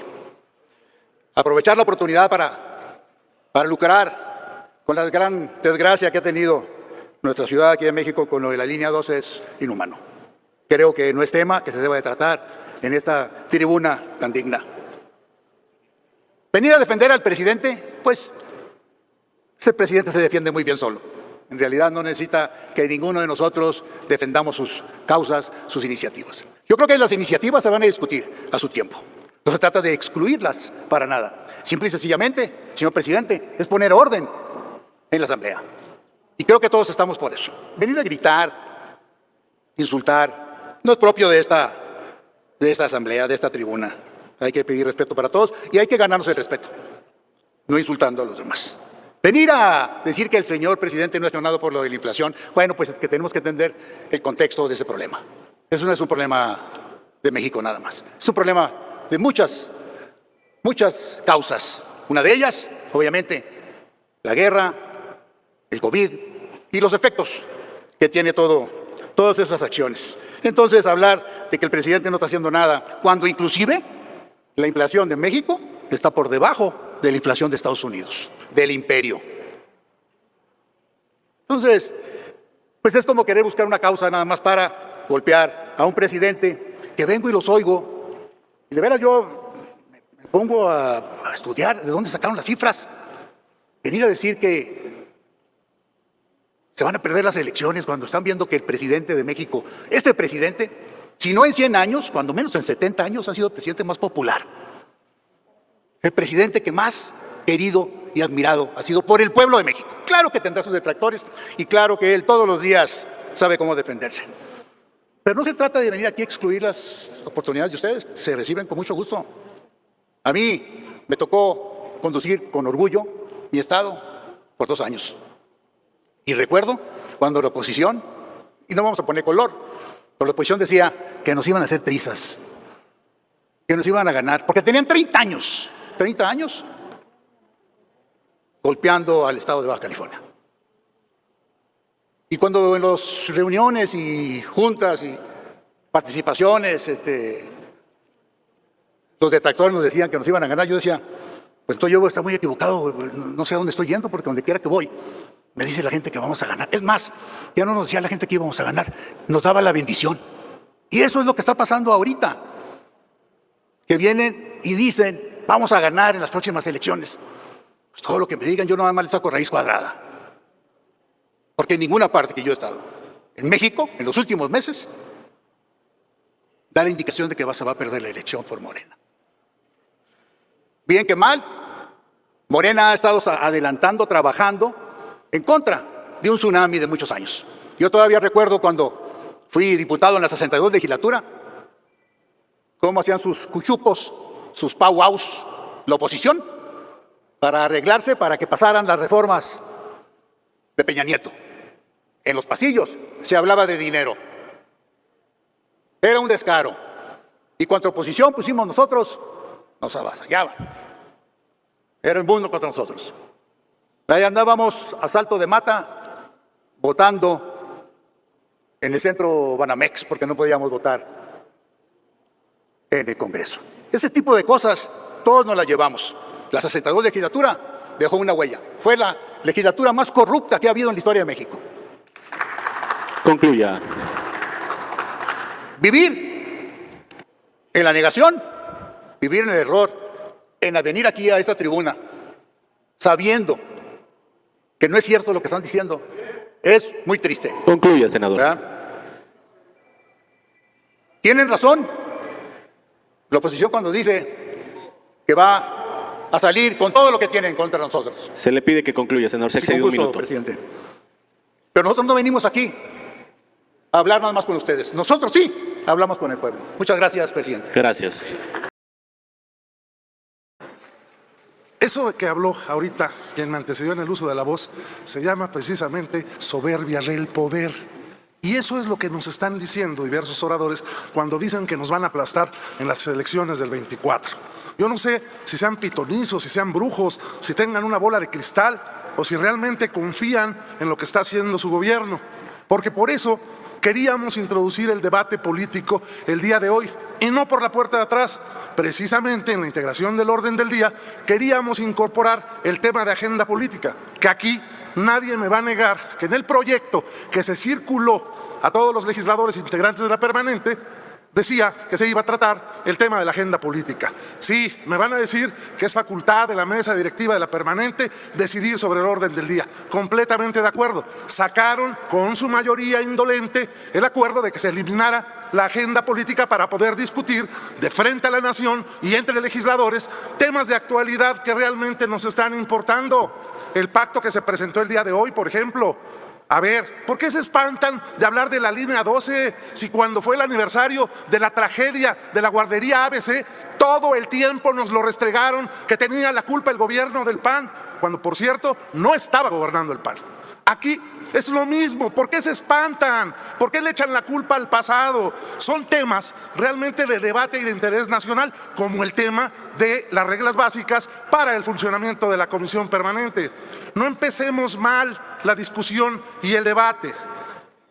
Aprovechar la oportunidad para lucrar con la gran desgracia que ha tenido nuestra ciudad aquí en México con lo de la línea 12 es inhumano. Creo que no es tema que se deba de tratar en esta tribuna tan digna. Venir a defender al presidente, pues ese presidente se defiende muy bien solo. En realidad no necesita que ninguno de nosotros defendamos sus causas, sus iniciativas. Yo creo que las iniciativas se van a discutir a su tiempo. No se trata de excluirlas para nada. Simple y sencillamente, señor presidente, es poner orden en la Asamblea. Y creo que todos estamos por eso. Venir a gritar, insultar, no es propio de esta Asamblea, de esta tribuna. Hay que pedir respeto para todos y hay que ganarnos el respeto, no insultando a los demás. Venir a decir que el señor presidente no es ganado por lo de la inflación, bueno, pues es que tenemos que entender el contexto de ese problema. Eso no es un problema de México nada más. Es un problema de muchas causas. Una de ellas, obviamente, la guerra, el COVID y los efectos que tiene todas esas acciones. Entonces, hablar de que el presidente no está haciendo nada, cuando inclusive la inflación de México está por debajo de la inflación de Estados Unidos, del imperio. Entonces, pues es como querer buscar una causa nada más para golpear a un presidente que vengo y los oigo. Y de veras yo me pongo a estudiar de dónde sacaron las cifras. Venir a decir que se van a perder las elecciones cuando están viendo que el presidente de México, este presidente, si no en 100 años, cuando menos en 70 años, ha sido el presidente más popular. El presidente que más querido y admirado ha sido por el pueblo de México. Claro que tendrá sus detractores y claro que él todos los días sabe cómo defenderse. Pero no se trata de venir aquí a excluir las oportunidades de ustedes, se reciben con mucho gusto. A mí me tocó conducir con orgullo mi estado por 2 años. Y recuerdo cuando la oposición, y no vamos a poner color, pero la oposición decía que nos iban a hacer trizas, que nos iban a ganar, porque tenían 30 años golpeando al estado de Baja California. Y cuando en las reuniones y juntas y participaciones, los detractores nos decían que nos iban a ganar, yo decía, pues entonces yo voy a estar muy equivocado, no sé a dónde estoy yendo, porque donde quiera que voy, me dice la gente que vamos a ganar. Es más, ya no nos decía la gente que íbamos a ganar, nos daba la bendición. Y eso es lo que está pasando ahorita, que vienen y dicen, vamos a ganar en las próximas elecciones. Pues todo lo que me digan, yo nada más le saco raíz cuadrada. Porque en ninguna parte que yo he estado, en México, en los últimos meses, da la indicación de que se va a perder la elección por Morena. Bien que mal, Morena ha estado adelantando, trabajando en contra de un tsunami de muchos años. Yo todavía recuerdo cuando fui diputado en la 62 legislatura, cómo hacían sus cuchupos, sus pauaus, la oposición, para arreglarse, para que pasaran las reformas de Peña Nieto. En los pasillos se hablaba de dinero. Era un descaro. Y cuando oposición pusimos nosotros, nos avasallaban. Era el mundo contra nosotros. Ahí andábamos a salto de mata, votando en el centro Banamex, porque no podíamos votar en el Congreso. Ese tipo de cosas, todos nos las llevamos. La 62 legislatura dejó una huella. Fue la legislatura más corrupta que ha habido en la historia de México. Concluya. Vivir en la negación, vivir en el error, en venir aquí a esta tribuna, sabiendo que no es cierto lo que están diciendo, es muy triste. Concluya, senador. ¿Verdad? Tienen razón la oposición cuando dice que va a salir con todo lo que tienen contra nosotros. Se le pide que concluya, senador. Se excedió un minuto. Presidente. Pero nosotros no venimos aquí a hablar nada más con ustedes. Nosotros sí hablamos con el pueblo. Muchas gracias, presidente. Gracias. Eso que habló ahorita, quien me antecedió en el uso de la voz, se llama precisamente soberbia del poder. Y eso es lo que nos están diciendo diversos oradores cuando dicen que nos van a aplastar en las elecciones del 24. Yo no sé si sean pitonizos, si sean brujos, si tengan una bola de cristal o si realmente confían en lo que está haciendo su gobierno. Porque por eso queríamos introducir el debate político el día de hoy y no por la puerta de atrás. Precisamente en la integración del orden del día queríamos incorporar el tema de agenda política, que aquí nadie me va a negar que en el proyecto que se circuló a todos los legisladores integrantes de la permanente decía que se iba a tratar el tema de la agenda política. Sí, me van a decir que es facultad de la mesa directiva de la permanente decidir sobre el orden del día. Completamente de acuerdo. Sacaron con su mayoría indolente el acuerdo de que se eliminara la agenda política para poder discutir de frente a la nación y entre legisladores temas de actualidad que realmente nos están importando. El pacto que se presentó el día de hoy, por ejemplo. A ver, ¿por qué se espantan de hablar de la línea 12 si cuando fue el aniversario de la tragedia de la guardería ABC todo el tiempo nos lo restregaron que tenía la culpa el gobierno del PAN, cuando por cierto no estaba gobernando el PAN? Aquí es lo mismo. ¿Por qué se espantan? ¿Por qué le echan la culpa al pasado? Son temas realmente de debate y de interés nacional, como el tema de las reglas básicas para el funcionamiento de la comisión permanente. No empecemos mal la discusión y el debate.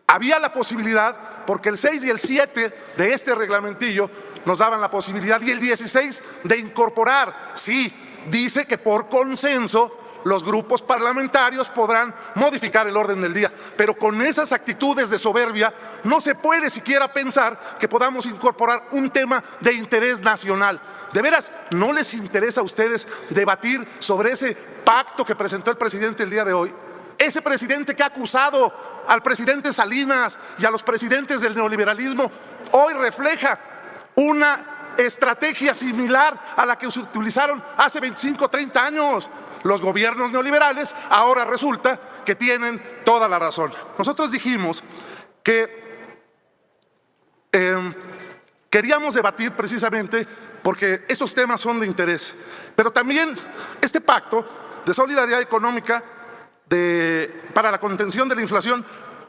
Había la posibilidad, porque el 6 y el 7 de este reglamentillo nos daban la posibilidad, y el 16 de incorporar, sí, dice que por consenso, los grupos parlamentarios podrán modificar el orden del día. Pero con esas actitudes de soberbia no se puede siquiera pensar que podamos incorporar un tema de interés nacional. ¿De veras no les interesa a ustedes debatir sobre ese pacto que presentó el presidente el día de hoy? Ese presidente que ha acusado al presidente Salinas y a los presidentes del neoliberalismo, hoy refleja una estrategia similar a la que se utilizaron hace 25 o 30 años. Los gobiernos neoliberales ahora resulta que tienen toda la razón. Nosotros dijimos que queríamos debatir precisamente porque esos temas son de interés, pero también este pacto de solidaridad económica para la contención de la inflación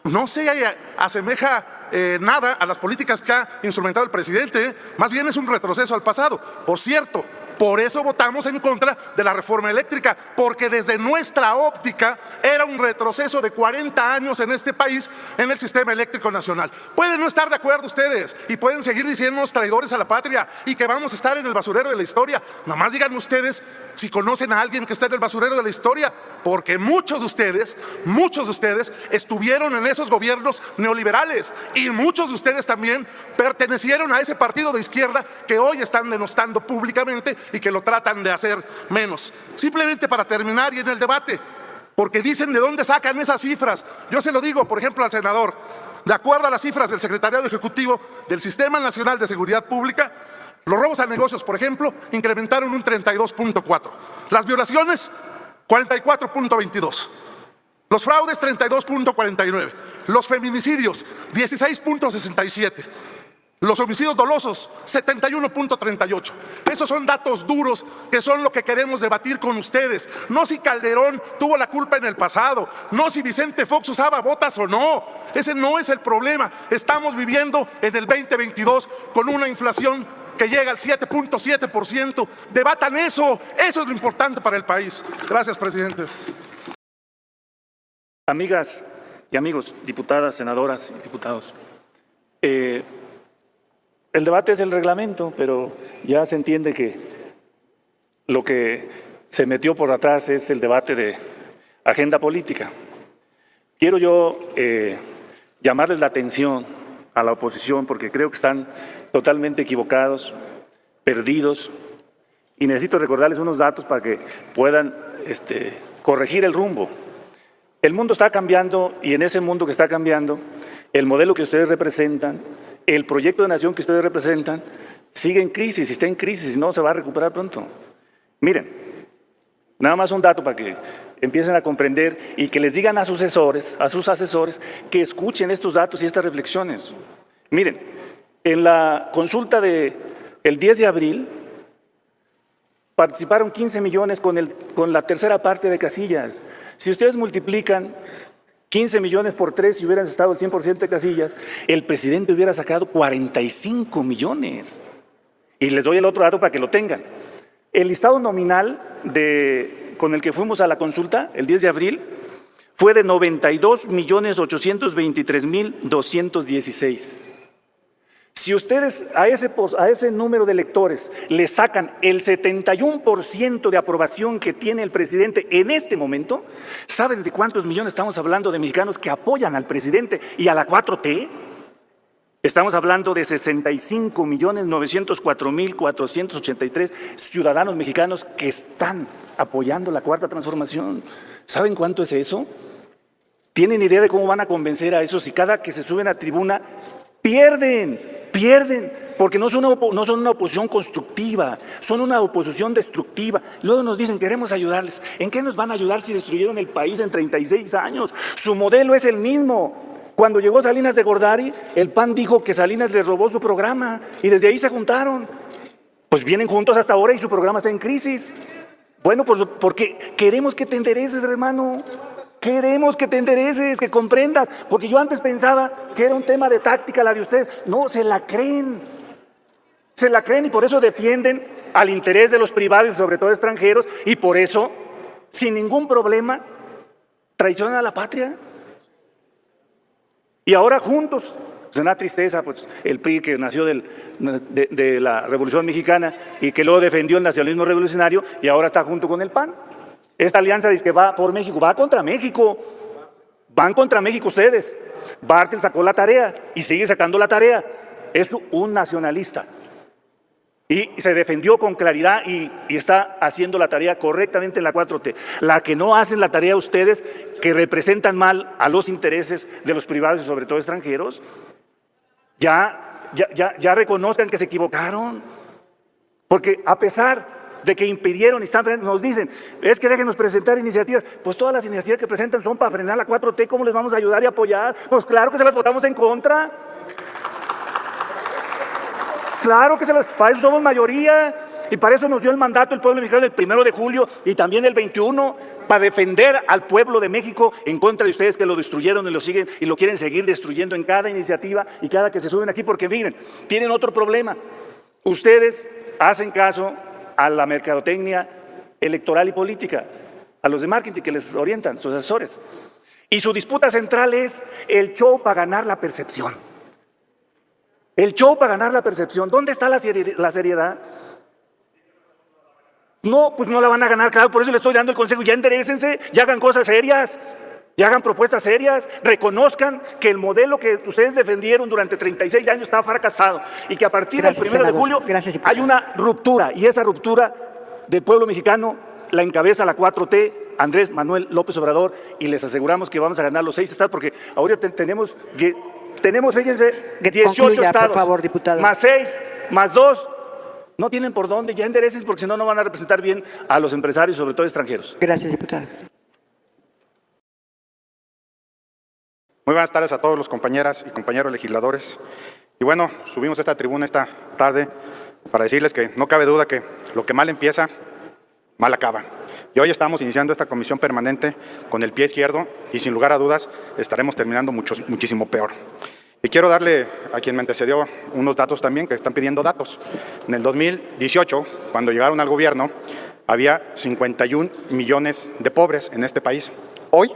no se asemeja nada a las políticas que ha instrumentado el presidente, más bien es un retroceso al pasado. Por cierto, por eso votamos en contra de la reforma eléctrica, porque desde nuestra óptica era un retroceso de 40 años en este país en el sistema eléctrico nacional. Pueden no estar de acuerdo ustedes y pueden seguir diciéndonos traidores a la patria y que vamos a estar en el basurero de la historia. Nomás díganme ustedes si conocen a alguien que está en el basurero de la historia, porque muchos de ustedes estuvieron en esos gobiernos neoliberales y muchos de ustedes también pertenecieron a ese partido de izquierda que hoy están denostando públicamente y que lo tratan de hacer menos. Simplemente para terminar y en el debate, porque dicen de dónde sacan esas cifras. Yo se lo digo, por ejemplo, al senador. De acuerdo a las cifras del Secretariado Ejecutivo del Sistema Nacional de Seguridad Pública, los robos a negocios, por ejemplo, incrementaron un 32.4%. Las violaciones, 44.22%. Los fraudes, 32.49%. Los feminicidios, 16.67%. Los homicidios dolosos, 71.38%. Esos son datos duros que son lo que queremos debatir con ustedes. No si Calderón tuvo la culpa en el pasado, no si Vicente Fox usaba botas o no. Ese no es el problema. Estamos viviendo en el 2022 con una inflación que llega al 7.7%. Debatan eso. Eso es lo importante para el país. Gracias, presidente. Amigas y amigos, diputadas, senadoras y diputados. El debate es el reglamento, pero ya se entiende que lo que se metió por atrás es el debate de agenda política. Quiero yo llamarles la atención a la oposición porque creo que están totalmente equivocados, perdidos, y necesito recordarles unos datos para que puedan corregir el rumbo. El mundo está cambiando y en ese mundo que está cambiando, el modelo que ustedes representan, el proyecto de nación que ustedes representan, sigue en crisis, está en crisis y no se va a recuperar pronto. Miren, nada más un dato para que empiecen a comprender y que les digan a sus asesores, que escuchen estos datos y estas reflexiones. Miren, en la consulta del 10 de abril, participaron 15 millones con la tercera parte de casillas. Si ustedes multiplican 15 millones por 3, si hubieran estado el 100% de casillas, el presidente hubiera sacado 45 millones. Y les doy el otro dato para que lo tengan. El listado nominal con el que fuimos a la consulta, el 10 de abril, fue de 92.823.216. Si ustedes a ese número de electores le sacan el 71% de aprobación que tiene el presidente en este momento, ¿saben de cuántos millones estamos hablando de mexicanos que apoyan al presidente y a la 4T? Estamos hablando de 65.904.483 ciudadanos mexicanos que están apoyando la Cuarta Transformación. ¿Saben cuánto es eso? ¿Tienen idea de cómo van a convencer a esos si cada que se suben a tribuna pierden, porque no son una oposición constructiva, son una oposición destructiva? Luego nos dicen, queremos ayudarles. ¿En qué nos van a ayudar si destruyeron el país en 36 años? Su modelo es el mismo. Cuando llegó Salinas de Gortari, el PAN dijo que Salinas les robó su programa y desde ahí se juntaron. Pues vienen juntos hasta ahora y su programa está en crisis. Bueno, pues porque queremos que te endereces, hermano. Queremos que te endereces, que comprendas, porque yo antes pensaba que era un tema de táctica la de ustedes. No, se la creen y por eso defienden al interés de los privados y sobre todo extranjeros y por eso, sin ningún problema, traicionan a la patria. Y ahora juntos, es una tristeza, pues el PRI que nació de la Revolución Mexicana y que luego defendió el nacionalismo revolucionario y ahora está junto con el PAN. Esta alianza dice que va por México, va contra México. Van contra México ustedes. Bartel sacó la tarea y sigue sacando la tarea. Es un nacionalista. Y se defendió con claridad y está haciendo la tarea correctamente en la 4T. La que no hacen la tarea ustedes, que representan mal a los intereses de los privados y sobre todo extranjeros, ya reconozcan que se equivocaron. Porque a pesar de que impidieron y nos dicen, es que déjenos presentar iniciativas. Pues todas las iniciativas que presentan son para frenar la 4T. ¿Cómo les vamos a ayudar y apoyar? Pues claro que se las votamos en contra. Claro que para eso somos mayoría y para eso nos dio el mandato el pueblo mexicano el 1 de julio y también el 21, para defender al pueblo de México en contra de ustedes que lo destruyeron y lo siguen y lo quieren seguir destruyendo en cada iniciativa y cada que se suben aquí, porque miren, tienen otro problema. Ustedes hacen caso a la mercadotecnia electoral y política, a los de marketing que les orientan, sus asesores. Y su disputa central es el show para ganar la percepción. El show para ganar la percepción. ¿Dónde está la seriedad? No, pues no la van a ganar, claro, por eso les estoy dando el consejo. Ya enderécense, ya hagan cosas serias, ya hagan propuestas serias, reconozcan que el modelo que ustedes defendieron durante 36 años estaba fracasado y que a partir del 1 de julio hay una ruptura, y esa ruptura del pueblo mexicano la encabeza la 4T, Andrés Manuel López Obrador, y les aseguramos que vamos a ganar los 6 estados, porque ahorita tenemos, fíjense, 18 estados, por favor, diputado. más 6, más 2, no tienen por dónde, ya enderecen, porque si no, no van a representar bien a los empresarios, sobre todo extranjeros. Gracias, diputado. Muy buenas tardes a todos los compañeras y compañeros legisladores. Y bueno, subimos a esta tribuna esta tarde para decirles que no cabe duda que lo que mal empieza, mal acaba. Y hoy estamos iniciando esta comisión permanente con el pie izquierdo y sin lugar a dudas estaremos terminando muchísimo peor. Y quiero darle a quien me antecedió unos datos también, que están pidiendo datos. En el 2018, cuando llegaron al gobierno, había 51 millones de pobres en este país. Hoy,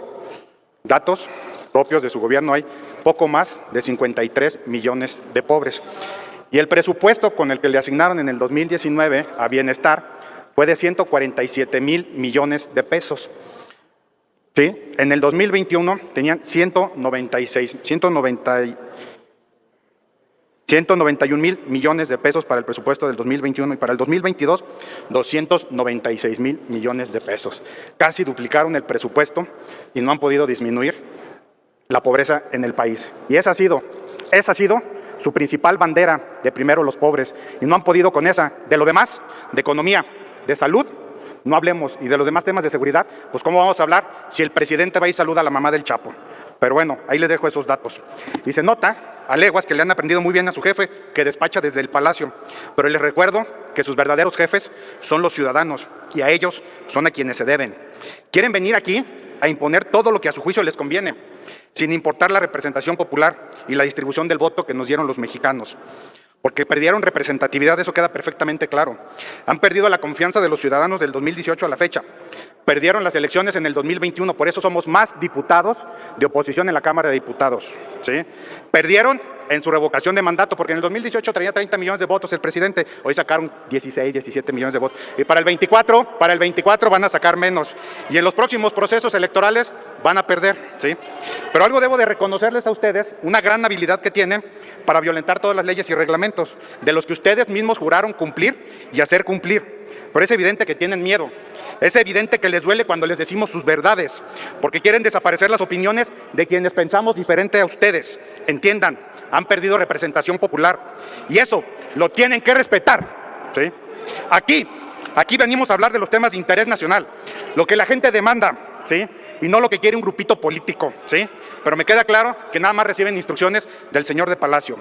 datos propios de su gobierno, hay poco más de 53 millones de pobres. Y el presupuesto con el que le asignaron en el 2019 a bienestar fue de 147,000 millones de pesos. ¿Sí? En el 2021 tenían 191,000 millones de pesos para el presupuesto del 2021 y para el 2022, 296,000 millones de pesos. Casi duplicaron el presupuesto y no han podido disminuir la pobreza en el país. Y esa ha sido su principal bandera de primero los pobres. Y no han podido con esa. De lo demás, de economía, de salud, no hablemos. Y de los demás temas de seguridad, pues ¿cómo vamos a hablar si el presidente va y saluda a la mamá del Chapo? Pero bueno, ahí les dejo esos datos. Y se nota a leguas que le han aprendido muy bien a su jefe, que despacha desde el palacio. Pero les recuerdo que sus verdaderos jefes son los ciudadanos y a ellos son a quienes se deben. Quieren venir aquí a imponer todo lo que a su juicio les conviene, sin importar la representación popular y la distribución del voto que nos dieron los mexicanos. Porque perdieron representatividad, eso queda perfectamente claro. Han perdido la confianza de los ciudadanos del 2018 a la fecha. Perdieron las elecciones en el 2021, por eso somos más diputados de oposición en la Cámara de Diputados. ¿Sí? Perdieron en su revocación de mandato, porque en el 2018 traía 30 millones de votos el presidente, hoy sacaron 16, 17 millones de votos. Y para el 24 van a sacar menos. Y en los próximos procesos electorales van a perder, ¿sí? Pero algo debo de reconocerles a ustedes, una gran habilidad que tienen para violentar todas las leyes y reglamentos, de los que ustedes mismos juraron cumplir y hacer cumplir. Pero es evidente que tienen miedo. Es evidente que les duele cuando les decimos sus verdades, porque quieren desaparecer las opiniones de quienes pensamos diferente a ustedes. Entiendan, han perdido representación popular y eso lo tienen que respetar, ¿sí? Aquí venimos a hablar de los temas de interés nacional, lo que la gente demanda, ¿sí? Y no lo que quiere un grupito político, ¿sí? Pero me queda claro que nada más reciben instrucciones del señor de Palacio.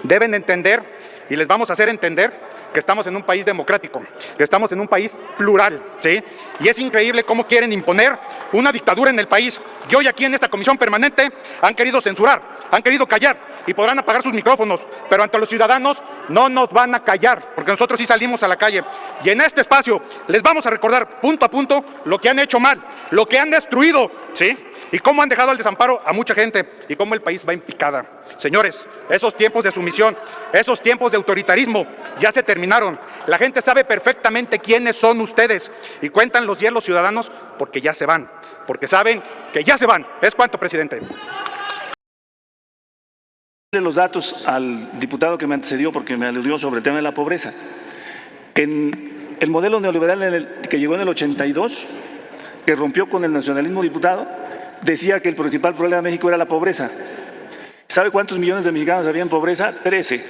Deben entender, y les vamos a hacer entender, que estamos en un país democrático, que estamos en un país plural, ¿sí? Y es increíble cómo quieren imponer una dictadura en el país. Y hoy aquí en esta comisión permanente han querido censurar, han querido callar y podrán apagar sus micrófonos, pero ante los ciudadanos no nos van a callar, porque nosotros sí salimos a la calle. Y en este espacio les vamos a recordar punto a punto lo que han hecho mal lo que han destruido, ¿sí? Y cómo han dejado al desamparo a mucha gente y cómo el país va en picada. Señores, esos tiempos de sumisión, esos tiempos de autoritarismo ya se terminaron. La gente sabe perfectamente quiénes son ustedes y cuentan los hielos ciudadanos porque ya se van, porque saben que ya se van. ¿Es cuánto, presidente? Los datos al diputado que me antecedió porque me aludió sobre el tema de la pobreza. En el modelo neoliberal que llegó en el 82, que rompió con el nacionalismo diputado, decía que el principal problema de México era la pobreza. ¿Sabe cuántos millones de mexicanos había en pobreza? 13.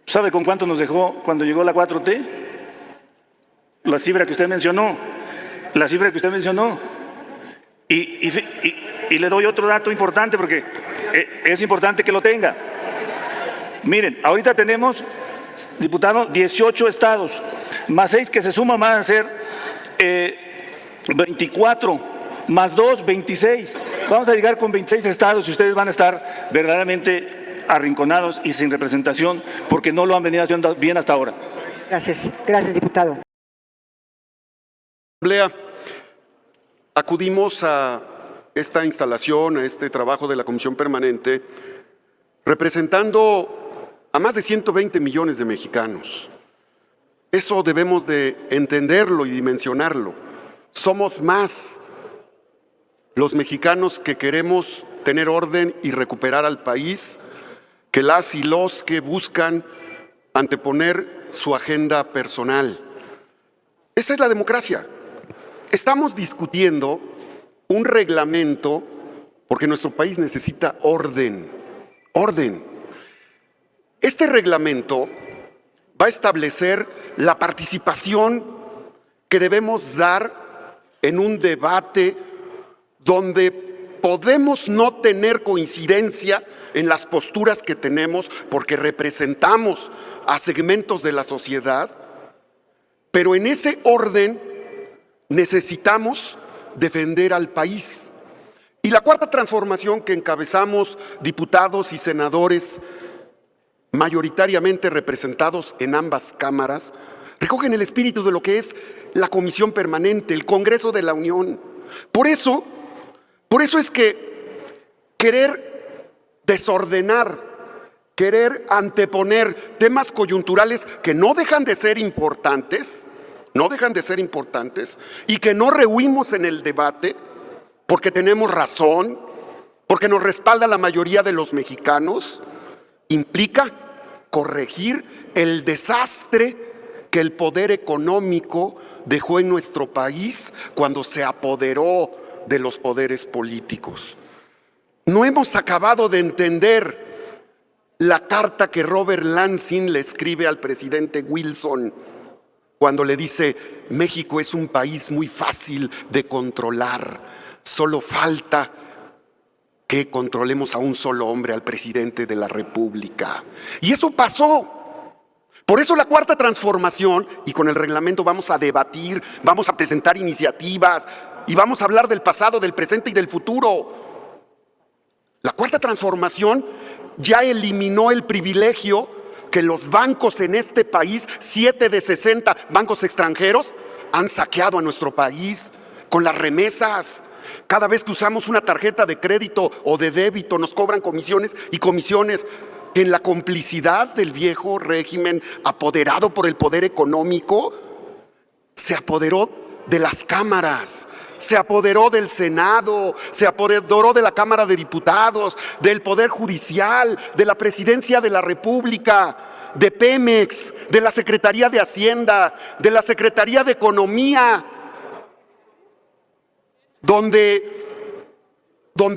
¿Sabe con cuánto nos dejó cuando llegó la 4T? La cifra que usted mencionó. La cifra que usted mencionó. Y le doy otro dato importante porque es importante que lo tenga. Miren, ahorita tenemos, diputado, 18 estados, más 6 que se suman van a ser 24. Más 2, 26. Vamos a llegar con 26 estados y ustedes van a estar verdaderamente arrinconados y sin representación porque no lo han venido haciendo bien hasta ahora. Gracias. Gracias, diputado. Asamblea, acudimos a esta instalación, a este trabajo de la Comisión Permanente, representando a más de 120 millones de mexicanos. Eso debemos de entenderlo y dimensionarlo. Somos más los mexicanos que queremos tener orden y recuperar al país que las y los que buscan anteponer su agenda personal. Esa es la democracia. Estamos discutiendo un reglamento porque nuestro país necesita orden. Orden. Este reglamento va a establecer la participación que debemos dar en un debate donde podemos no tener coincidencia en las posturas que tenemos porque representamos a segmentos de la sociedad, pero en ese orden necesitamos defender al país. Y la cuarta transformación que encabezamos diputados y senadores mayoritariamente representados en ambas cámaras recogen el espíritu de lo que es la Comisión Permanente, el Congreso de la Unión. Por eso es que querer desordenar, querer anteponer temas coyunturales que no dejan de ser importantes, y que no rehuimos en el debate porque tenemos razón, porque nos respalda la mayoría de los mexicanos, implica corregir el desastre que el poder económico dejó en nuestro país cuando se apoderó de los poderes políticos. No hemos acabado de entender la carta que Robert Lansing le escribe al presidente Wilson cuando le dice: México es un país muy fácil de controlar, solo falta que controlemos a un solo hombre, al presidente de la República. Y eso pasó. Por eso la cuarta transformación, y con el reglamento vamos a debatir, vamos a presentar iniciativas y vamos a hablar del pasado, del presente y del futuro. La cuarta transformación ya eliminó el privilegio que los bancos en este país, 7 de 60 bancos extranjeros, han saqueado a nuestro país con las remesas. Cada vez que usamos una tarjeta de crédito o de débito nos cobran comisiones y comisiones. En la complicidad del viejo régimen apoderado por el poder económico, se apoderó de las cámaras, se apoderó del Senado, se apoderó de la Cámara de Diputados, del Poder Judicial, de la Presidencia de la República, de Pemex, de la Secretaría de Hacienda, de la Secretaría de Economía, donde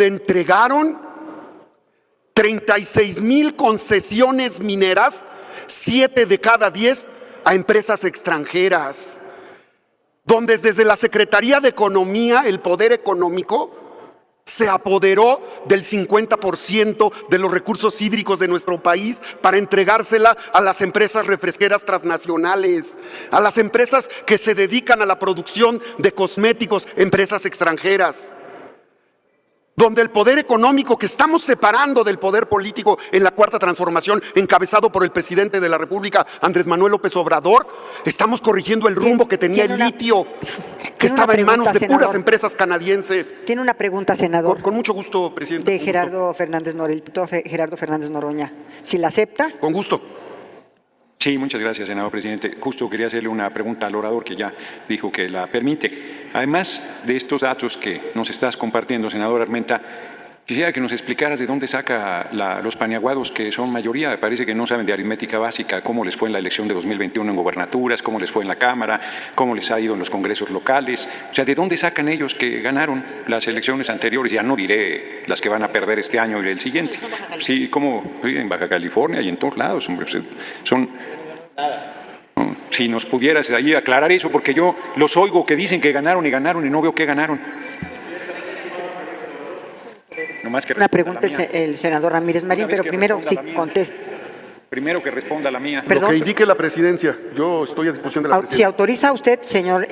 entregaron 36,000 concesiones mineras, 7 de cada 10 a empresas extranjeras, donde desde la Secretaría de Economía, el poder económico, se apoderó del 50% de los recursos hídricos de nuestro país para entregársela a las empresas refresqueras transnacionales, a las empresas que se dedican a la producción de cosméticos, empresas extranjeras, donde el poder económico que estamos separando del poder político en la Cuarta Transformación, encabezado por el presidente de la República, Andrés Manuel López Obrador, estamos corrigiendo el rumbo que tenía el litio, que estaba en manos de puras empresas canadienses. Tiene una pregunta, senador. Con mucho gusto, presidente. De Gerardo Fernández Noroña, el diputado Gerardo Fernández Noroña. Si la acepta. Con gusto. Sí, muchas gracias, senador presidente. Justo quería hacerle una pregunta al orador que ya dijo que la permite. Además de estos datos que nos estás compartiendo, senador Armenta, quisiera que nos explicaras de dónde saca los paniaguados, que son mayoría, parece que no saben de aritmética básica, cómo les fue en la elección de 2021 en gobernaturas, cómo les fue en la Cámara, cómo les ha ido en los congresos locales. O sea, ¿de dónde sacan ellos que ganaron las elecciones anteriores? Ya no diré las que van a perder este año y el siguiente. Sí, como en Baja California y en todos lados, hombre, son... Si nos pudieras ahí aclarar eso, porque yo los oigo que dicen que ganaron y no veo que ganaron. Una pregunta el senador Ramírez Marín, pero primero sí conteste. Primero que responda la mía. Lo que indique la presidencia. Yo estoy a disposición de la presidencia. Si autoriza usted, señor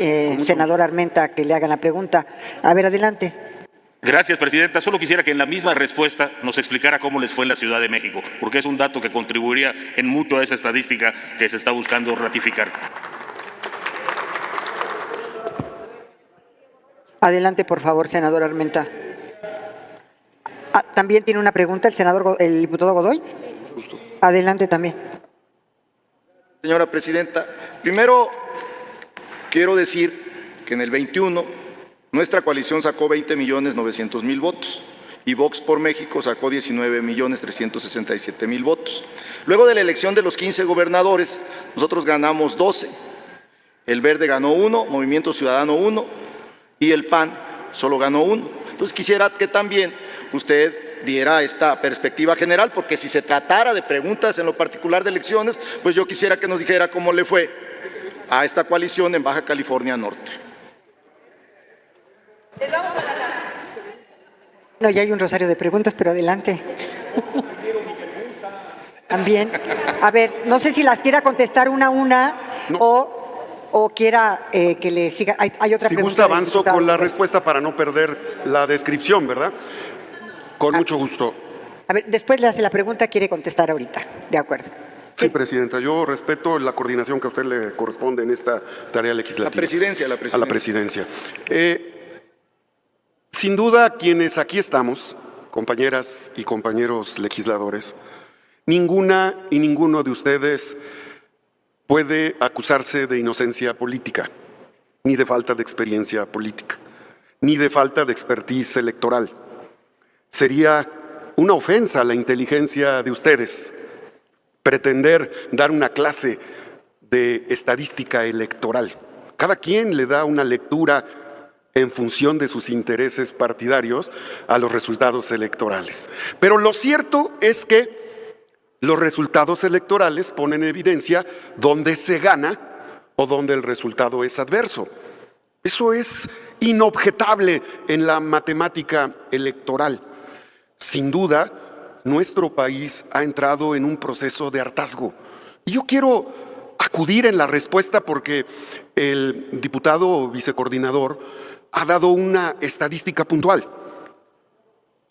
senador Armenta, que le hagan la pregunta. A ver, adelante. Gracias, presidenta. Solo quisiera que en la misma respuesta nos explicara cómo les fue en la Ciudad de México, porque es un dato que contribuiría en mucho a esa estadística que se está buscando ratificar. Adelante, por favor, senador Armenta. También tiene una pregunta el diputado Godoy. Justo. Adelante también. Señora presidenta, primero quiero decir que en el 21 nuestra coalición sacó 20.900.000 votos y Vox por México sacó 19.367.000 votos. Luego de la elección de los 15 gobernadores, nosotros ganamos 12. El Verde ganó 1, Movimiento Ciudadano 1 y el PAN solo ganó 1. Entonces quisiera que también usted diera esta perspectiva general, porque si se tratara de preguntas en lo particular de elecciones, pues yo quisiera que nos dijera cómo le fue a esta coalición en Baja California Norte. No, ya hay un rosario de preguntas, pero adelante. También. A ver, no sé si las quiera contestar una a una o quiera que le siga. Hay otra pregunta. Si gusta, avanzo con la respuesta para no perder la descripción, ¿verdad? Con mucho gusto. A ver, después le hace la pregunta, quiere contestar ahorita. De acuerdo. Sí, presidenta, yo respeto la coordinación que a usted le corresponde en esta tarea legislativa. La presidencia. A la presidencia. Sin duda, quienes aquí estamos, compañeras y compañeros legisladores, ninguna y ninguno de ustedes puede acusarse de inocencia política, ni de falta de experiencia política, ni de falta de expertise electoral. Sería una ofensa a la inteligencia de ustedes pretender dar una clase de estadística electoral. Cada quien le da una lectura en función de sus intereses partidarios a los resultados electorales. Pero lo cierto es que los resultados electorales ponen en evidencia dónde se gana o dónde el resultado es adverso. Eso es inobjetable en la matemática electoral. Sin duda, nuestro país ha entrado en un proceso de hartazgo. Y yo quiero acudir en la respuesta porque el diputado vicecoordinador ha dado una estadística puntual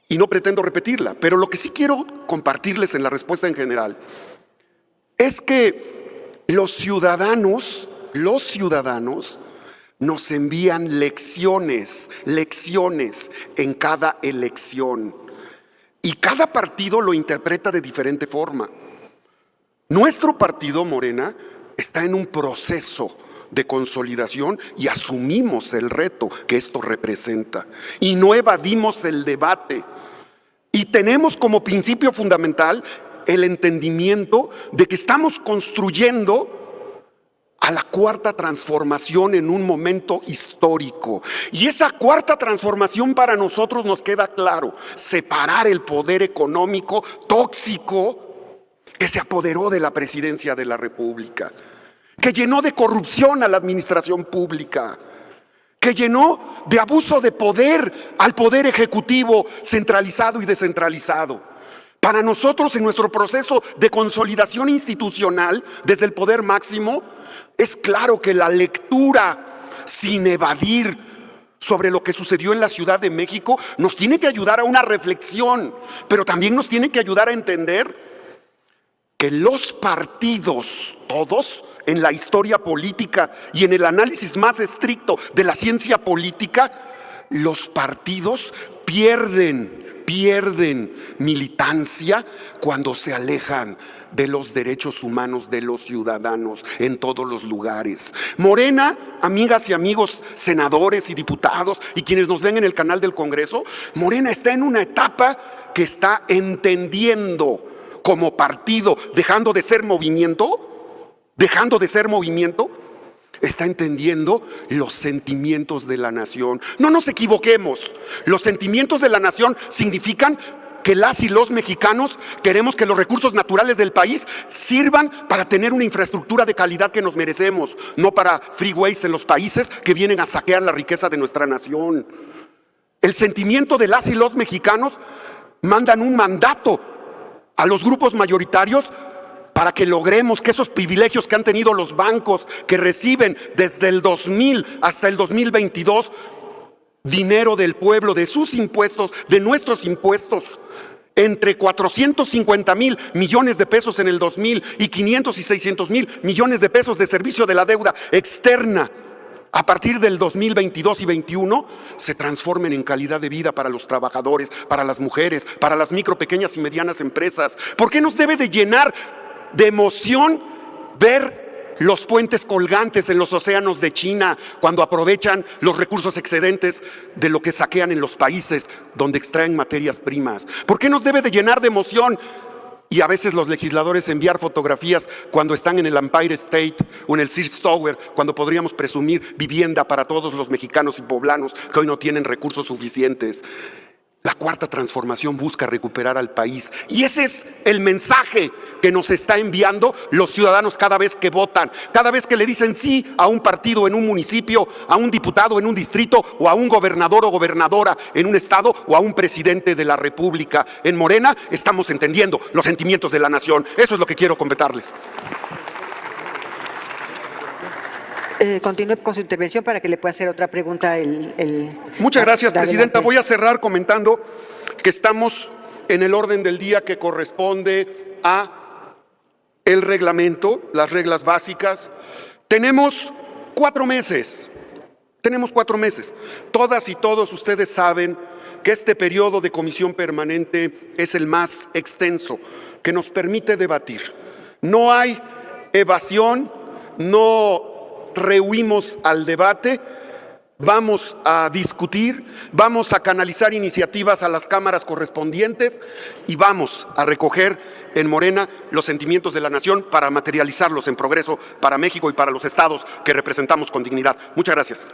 y no pretendo repetirla, pero lo que sí quiero compartirles en la respuesta en general es que los ciudadanos nos envían lecciones en cada elección y cada partido lo interpreta de diferente forma. Nuestro partido, Morena, está en un proceso de consolidación y asumimos el reto que esto representa y no evadimos el debate y tenemos como principio fundamental el entendimiento de que estamos construyendo a la cuarta transformación en un momento histórico. Y esa cuarta transformación para nosotros nos queda claro: separar el poder económico tóxico que se apoderó de la presidencia de la República, que llenó de corrupción a la administración pública, que llenó de abuso de poder al poder ejecutivo centralizado y descentralizado. Para nosotros, en nuestro proceso de consolidación institucional desde el poder máximo, es claro que la lectura, sin evadir sobre lo que sucedió en la Ciudad de México nos tiene que ayudar a una reflexión, pero también nos tiene que ayudar a entender que los partidos, todos, en la historia política y en el análisis más estricto de la ciencia política, los partidos pierden militancia cuando se alejan de los derechos humanos de los ciudadanos en todos los lugares. Morena, amigas y amigos senadores y diputados y quienes nos ven en el canal del Congreso, Morena está en una etapa que está entendiendo como partido, dejando de ser movimiento, está entendiendo los sentimientos de la nación. No nos equivoquemos, los sentimientos de la nación significan que las y los mexicanos queremos que los recursos naturales del país sirvan para tener una infraestructura de calidad que nos merecemos, no para freeways en los países que vienen a saquear la riqueza de nuestra nación. El sentimiento de las y los mexicanos mandan un mandato a los grupos mayoritarios para que logremos que esos privilegios que han tenido los bancos, que reciben desde el 2000 hasta el 2022, dinero del pueblo, de sus impuestos, de nuestros impuestos, entre 450,000 millones de pesos en el 2000 y 500 y 600,000 millones de pesos de servicio de la deuda externa, a partir del 2022 y 21, se transformen en calidad de vida para los trabajadores, para las mujeres, para las micro, pequeñas y medianas empresas. ¿Por qué nos debe de llenar de emoción ver los puentes colgantes en los océanos de China cuando aprovechan los recursos excedentes de lo que saquean en los países donde extraen materias primas? ¿Por qué nos debe de llenar de emoción y a veces los legisladores enviar fotografías cuando están en el Empire State o en el Sears Tower, cuando podríamos presumir vivienda para todos los mexicanos y poblanos que hoy no tienen recursos suficientes? La cuarta transformación busca recuperar al país y ese es el mensaje que nos está enviando los ciudadanos cada vez que votan, cada vez que le dicen sí a un partido en un municipio, a un diputado en un distrito o a un gobernador o gobernadora en un estado o a un presidente de la República. En Morena estamos entendiendo los sentimientos de la nación. Eso es lo que quiero comentarles. Continúe con su intervención para que le pueda hacer otra pregunta. Muchas gracias, Presidenta. Voy a cerrar comentando que estamos en el orden del día que corresponde a el reglamento, las reglas básicas. Tenemos 4 meses. Todas y todos ustedes saben que este periodo de comisión permanente es el más extenso, que nos permite debatir. No hay evasión, no rehuimos al debate, vamos a discutir, vamos a canalizar iniciativas a las cámaras correspondientes y vamos a recoger en Morena los sentimientos de la nación para materializarlos en progreso para México y para los estados que representamos con dignidad. Muchas gracias.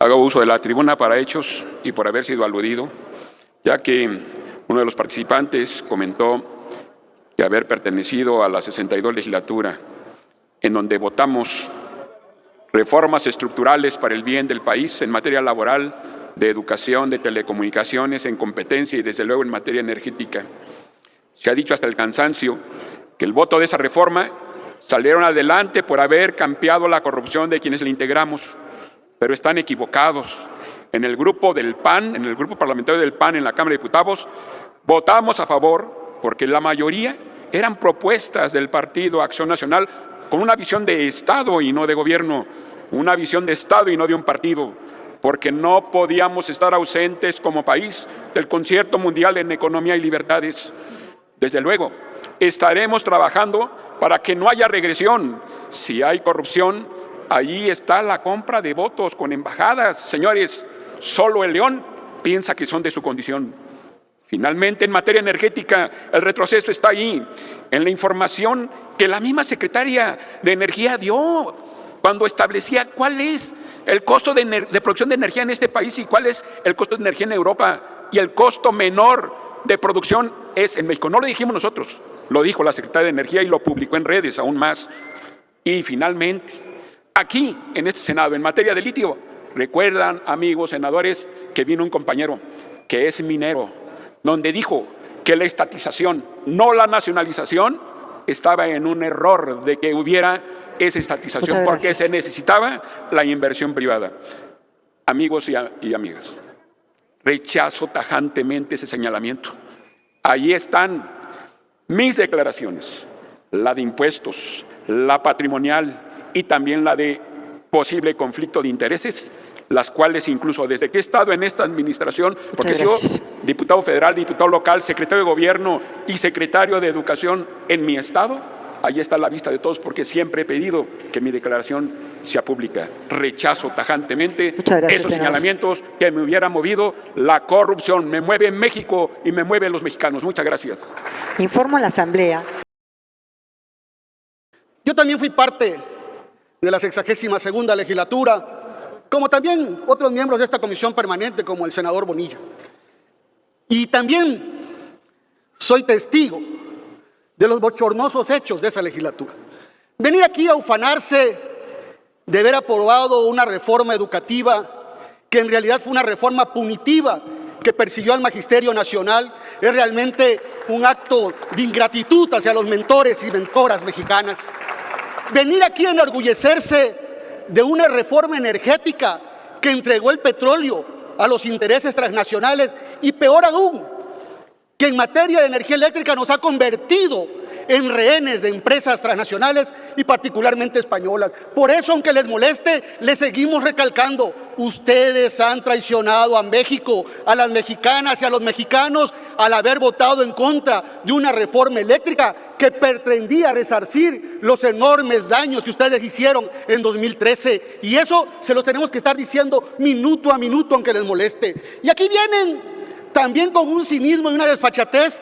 Hago uso de la tribuna para hechos y por haber sido aludido, ya que uno de los participantes comentó de haber pertenecido a la 62 legislatura, en donde votamos reformas estructurales para el bien del país en materia laboral, de educación, de telecomunicaciones, en competencia y desde luego en materia energética. Se ha dicho hasta el cansancio que el voto de esa reforma salieron adelante por haber campeado la corrupción de quienes la integramos, pero están equivocados. En el grupo del PAN, en el grupo parlamentario del PAN en la Cámara de Diputados, votamos a favor porque la mayoría eran propuestas del Partido Acción Nacional con una visión de Estado y no de gobierno, una visión de Estado y no de un partido, porque no podíamos estar ausentes como país del concierto mundial en economía y libertades. Desde luego, estaremos trabajando para que no haya regresión. Si hay corrupción, ahí está la compra de votos con embajadas. Señores, solo el león piensa que son de su condición. Finalmente, en materia energética, el retroceso está ahí, en la información que la misma secretaria de Energía dio cuando establecía cuál es el costo de producción de energía en este país y cuál es el costo de energía en Europa. Y el costo menor de producción es en México. No lo dijimos nosotros, lo dijo la secretaria de Energía y lo publicó en redes aún más. Y finalmente, aquí, en este Senado, en materia de litio, recuerdan, amigos senadores, que vino un compañero que es minero, donde dijo que la estatización, no la nacionalización, estaba en un error de que hubiera esa estatización porque se necesitaba la inversión privada. Amigos y amigas, rechazo tajantemente ese señalamiento. Ahí están mis declaraciones, la de impuestos, la patrimonial y también la de posible conflicto de intereses, las cuales incluso desde que he estado en esta administración, porque he sido diputado federal, diputado local, secretario de gobierno y secretario de educación en mi estado, ahí está a la vista de todos, porque siempre he pedido que mi declaración sea pública. Rechazo tajantemente esos señalamientos que me hubieran movido la corrupción. Me mueve México y me mueven los mexicanos. Muchas gracias. Informo a la Asamblea. Yo también fui parte de la 62ª legislatura, como también otros miembros de esta comisión permanente, como el senador Bonilla. Y también soy testigo de los bochornosos hechos de esa legislatura. Venir aquí a ufanarse de haber aprobado una reforma educativa que en realidad fue una reforma punitiva que persiguió al Magisterio Nacional es realmente un acto de ingratitud hacia los mentores y mentoras mexicanas. Venir aquí a enorgullecerse de una reforma energética que entregó el petróleo a los intereses transnacionales y peor aún, que en materia de energía eléctrica nos ha convertido en rehenes de empresas transnacionales y particularmente españolas. Por eso, aunque les moleste, les seguimos recalcando: ustedes han traicionado a México, a las mexicanas y a los mexicanos al haber votado en contra de una reforma eléctrica que pretendía resarcir los enormes daños que ustedes hicieron en 2013. Y eso se los tenemos que estar diciendo minuto a minuto, aunque les moleste. Y aquí vienen también con un cinismo y una desfachatez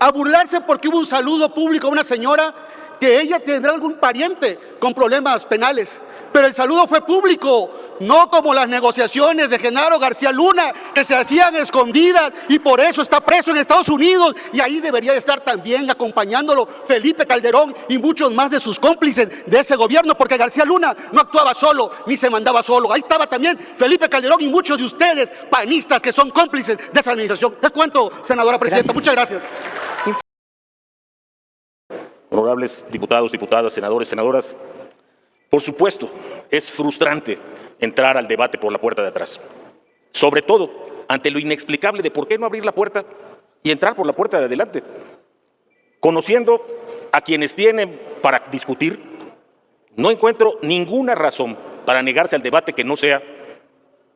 a burlarse porque hubo un saludo público a una señora que ella tendrá algún pariente con problemas penales. Pero el saludo fue público, no como las negociaciones de Genaro García Luna, que se hacían escondidas y por eso está preso en Estados Unidos. Y ahí debería estar también acompañándolo Felipe Calderón y muchos más de sus cómplices de ese gobierno, porque García Luna no actuaba solo ni se mandaba solo. Ahí estaba también Felipe Calderón y muchos de ustedes, panistas, que son cómplices de esa administración. ¿Es cuánto, senadora presidenta? Muchas gracias. Honorables diputados, diputadas, senadores, senadoras, por supuesto, es frustrante entrar al debate por la puerta de atrás, sobre todo ante lo inexplicable de por qué no abrir la puerta y entrar por la puerta de adelante. Conociendo a quienes tienen para discutir, no encuentro ninguna razón para negarse al debate que no sea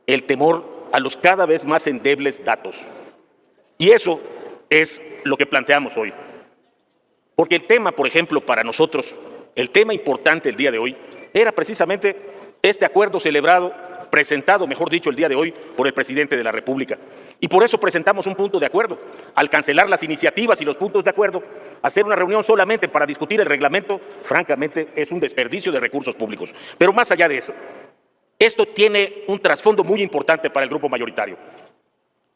el temor a los cada vez más endebles datos. Y eso es lo que planteamos hoy. Porque el tema, por ejemplo, para nosotros, el tema importante el día de hoy, era precisamente este acuerdo presentado, mejor dicho, el día de hoy por el presidente de la República. Y por eso presentamos un punto de acuerdo. Al cancelar las iniciativas y los puntos de acuerdo, hacer una reunión solamente para discutir el reglamento, francamente, es un desperdicio de recursos públicos. Pero más allá de eso, esto tiene un trasfondo muy importante para el grupo mayoritario.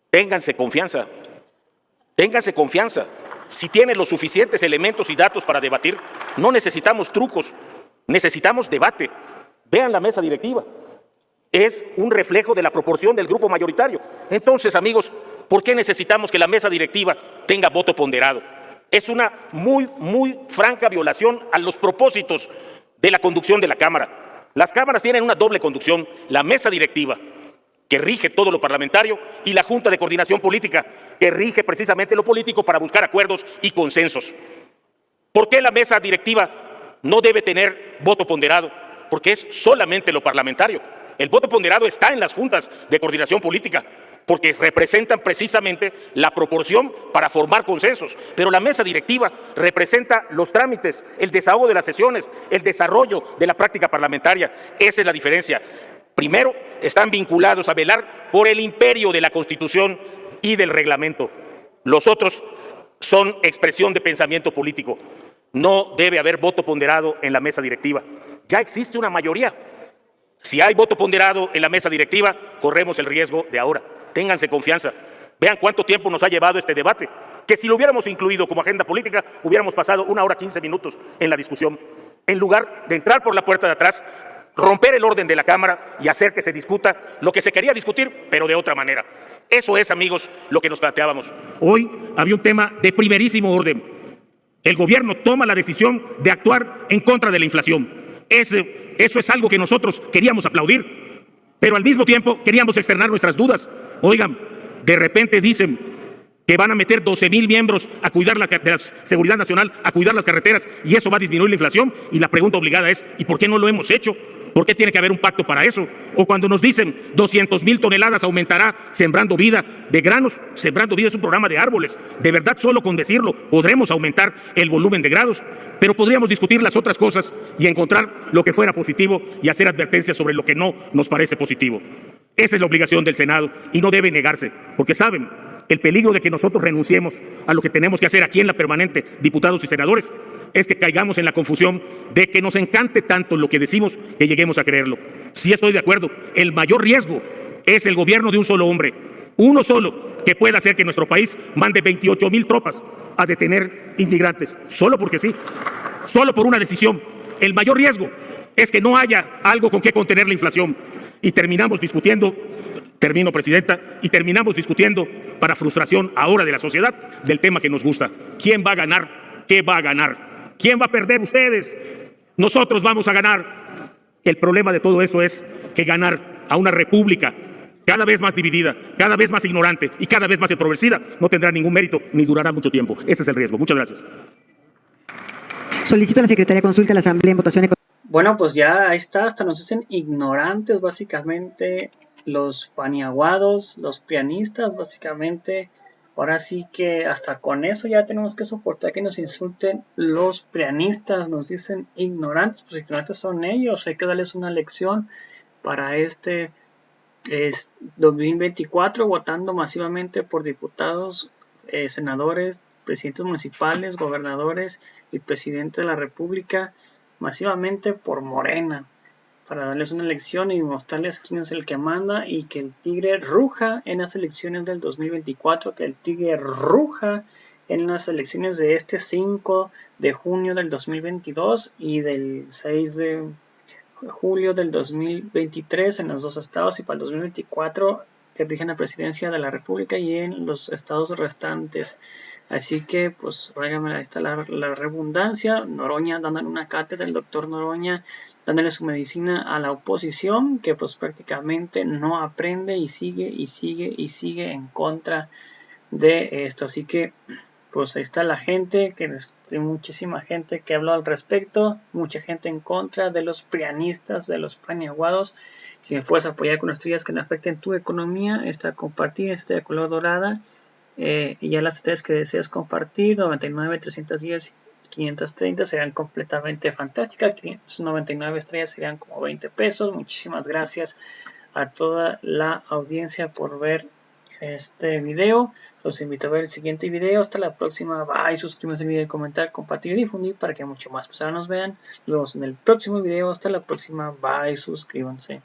Ténganse confianza. Ténganse confianza. Si tienen los suficientes elementos y datos para debatir, no necesitamos trucos, necesitamos debate. Vean la mesa directiva. Es un reflejo de la proporción del grupo mayoritario. Entonces, amigos, ¿por qué necesitamos que la mesa directiva tenga voto ponderado? Es una muy franca violación a los propósitos de la conducción de la Cámara. Las cámaras tienen una doble conducción: la mesa directiva, que rige todo lo parlamentario, y la Junta de Coordinación Política, que rige precisamente lo político para buscar acuerdos y consensos. ¿Por qué la mesa directiva no debe tener voto ponderado? Porque es solamente lo parlamentario. El voto ponderado está en las juntas de coordinación política, porque representan precisamente la proporción para formar consensos. Pero la mesa directiva representa los trámites, el desahogo de las sesiones, el desarrollo de la práctica parlamentaria. Esa es la diferencia. Primero, están vinculados a velar por el imperio de la Constitución y del reglamento. Los otros son expresión de pensamiento político. No debe haber voto ponderado en la mesa directiva. Ya existe una mayoría. Si hay voto ponderado en la mesa directiva, corremos el riesgo de ahora. Ténganse confianza. Vean cuánto tiempo nos ha llevado este debate, que si lo hubiéramos incluido como agenda política, hubiéramos pasado 1 hora 15 minutos en la discusión. En lugar de entrar por la puerta de atrás, romper el orden de la Cámara y hacer que se discuta lo que se quería discutir, pero de otra manera. Eso es, amigos, lo que nos planteábamos. Hoy había un tema de primerísimo orden. el gobierno toma la decisión de actuar en contra de la inflación. Eso es algo que nosotros queríamos aplaudir, pero al mismo tiempo queríamos externar nuestras dudas. Oigan, de repente dicen que van a meter 12,000 miembros a cuidar de la seguridad nacional, a cuidar las carreteras, y eso va a disminuir la inflación. Y la pregunta obligada es, ¿y por qué no lo hemos hecho? ¿Por qué tiene que haber un pacto para eso? O cuando nos dicen 200,000 toneladas aumentará Sembrando Vida de granos. Sembrando Vida es un programa de árboles. De verdad, solo con decirlo podremos aumentar el volumen de granos, pero podríamos discutir las otras cosas y encontrar lo que fuera positivo y hacer advertencias sobre lo que no nos parece positivo. Esa es la obligación del Senado y no debe negarse, porque saben, el peligro de que nosotros renunciemos a lo que tenemos que hacer aquí en la permanente, diputados y senadores, es que caigamos en la confusión de que nos encante tanto lo que decimos que lleguemos a creerlo. Sí estoy de acuerdo, el mayor riesgo es el gobierno de un solo hombre, uno solo, que pueda hacer que nuestro país mande 28,000 tropas a detener inmigrantes, solo porque sí, solo por una decisión. El mayor riesgo es que no haya algo con que contener la inflación y terminamos discutiendo. Termino, Presidenta, y terminamos discutiendo para frustración ahora de la sociedad del tema que nos gusta. ¿Quién va a ganar? ¿Qué va a ganar? ¿Quién va a perder? Ustedes. Nosotros vamos a ganar. El problema de todo eso es que ganar a una república cada vez más dividida, cada vez más ignorante y cada vez más empobrecida no tendrá ningún mérito ni durará mucho tiempo. Ese es el riesgo. Muchas gracias. Solicito a la Secretaría consulta a la Asamblea en votación. Bueno, pues ya ahí está, hasta nos hacen ignorantes básicamente los paniaguados, los prianistas básicamente. Ahora sí que hasta con eso ya tenemos que soportar que nos insulten los prianistas, nos dicen ignorantes, pues ignorantes son ellos, hay que darles una lección para este 2024, votando masivamente por diputados, senadores, presidentes municipales, gobernadores y presidente de la República, masivamente por Morena, para darles una lección y mostrarles quién es el que manda y que el tigre ruja en las elecciones del 2024, que el tigre ruja en las elecciones de este 5 de junio del 2022 y del 6 de julio del 2023 en los dos estados, y para el 2024 que rigen la presidencia de la República y en los estados restantes. Así que, pues, óigame, ahí está la redundancia. Noroña dándole una cátedra, el doctor Noroña dándole su medicina a la oposición, que pues prácticamente no aprende y sigue en contra de esto. Así que, pues ahí está la gente, que hay muchísima gente que habló al respecto, mucha gente en contra de los prianistas, de los paniaguados. Si me puedes apoyar con estrellas que no afecten tu economía, está compartir, está de color dorada. Y ya las estrellas que deseas compartir, 99, 310, 530 serían completamente fantásticas. 599 estrellas serían como 20 pesos. Muchísimas gracias a toda la audiencia por ver este video. Los invito a ver el siguiente video. Hasta la próxima. Bye. Suscríbanse al video, comentar, compartir y difundir para que mucho más personas nos vean. Nos vemos en el próximo video. Hasta la próxima. Bye. Suscríbanse.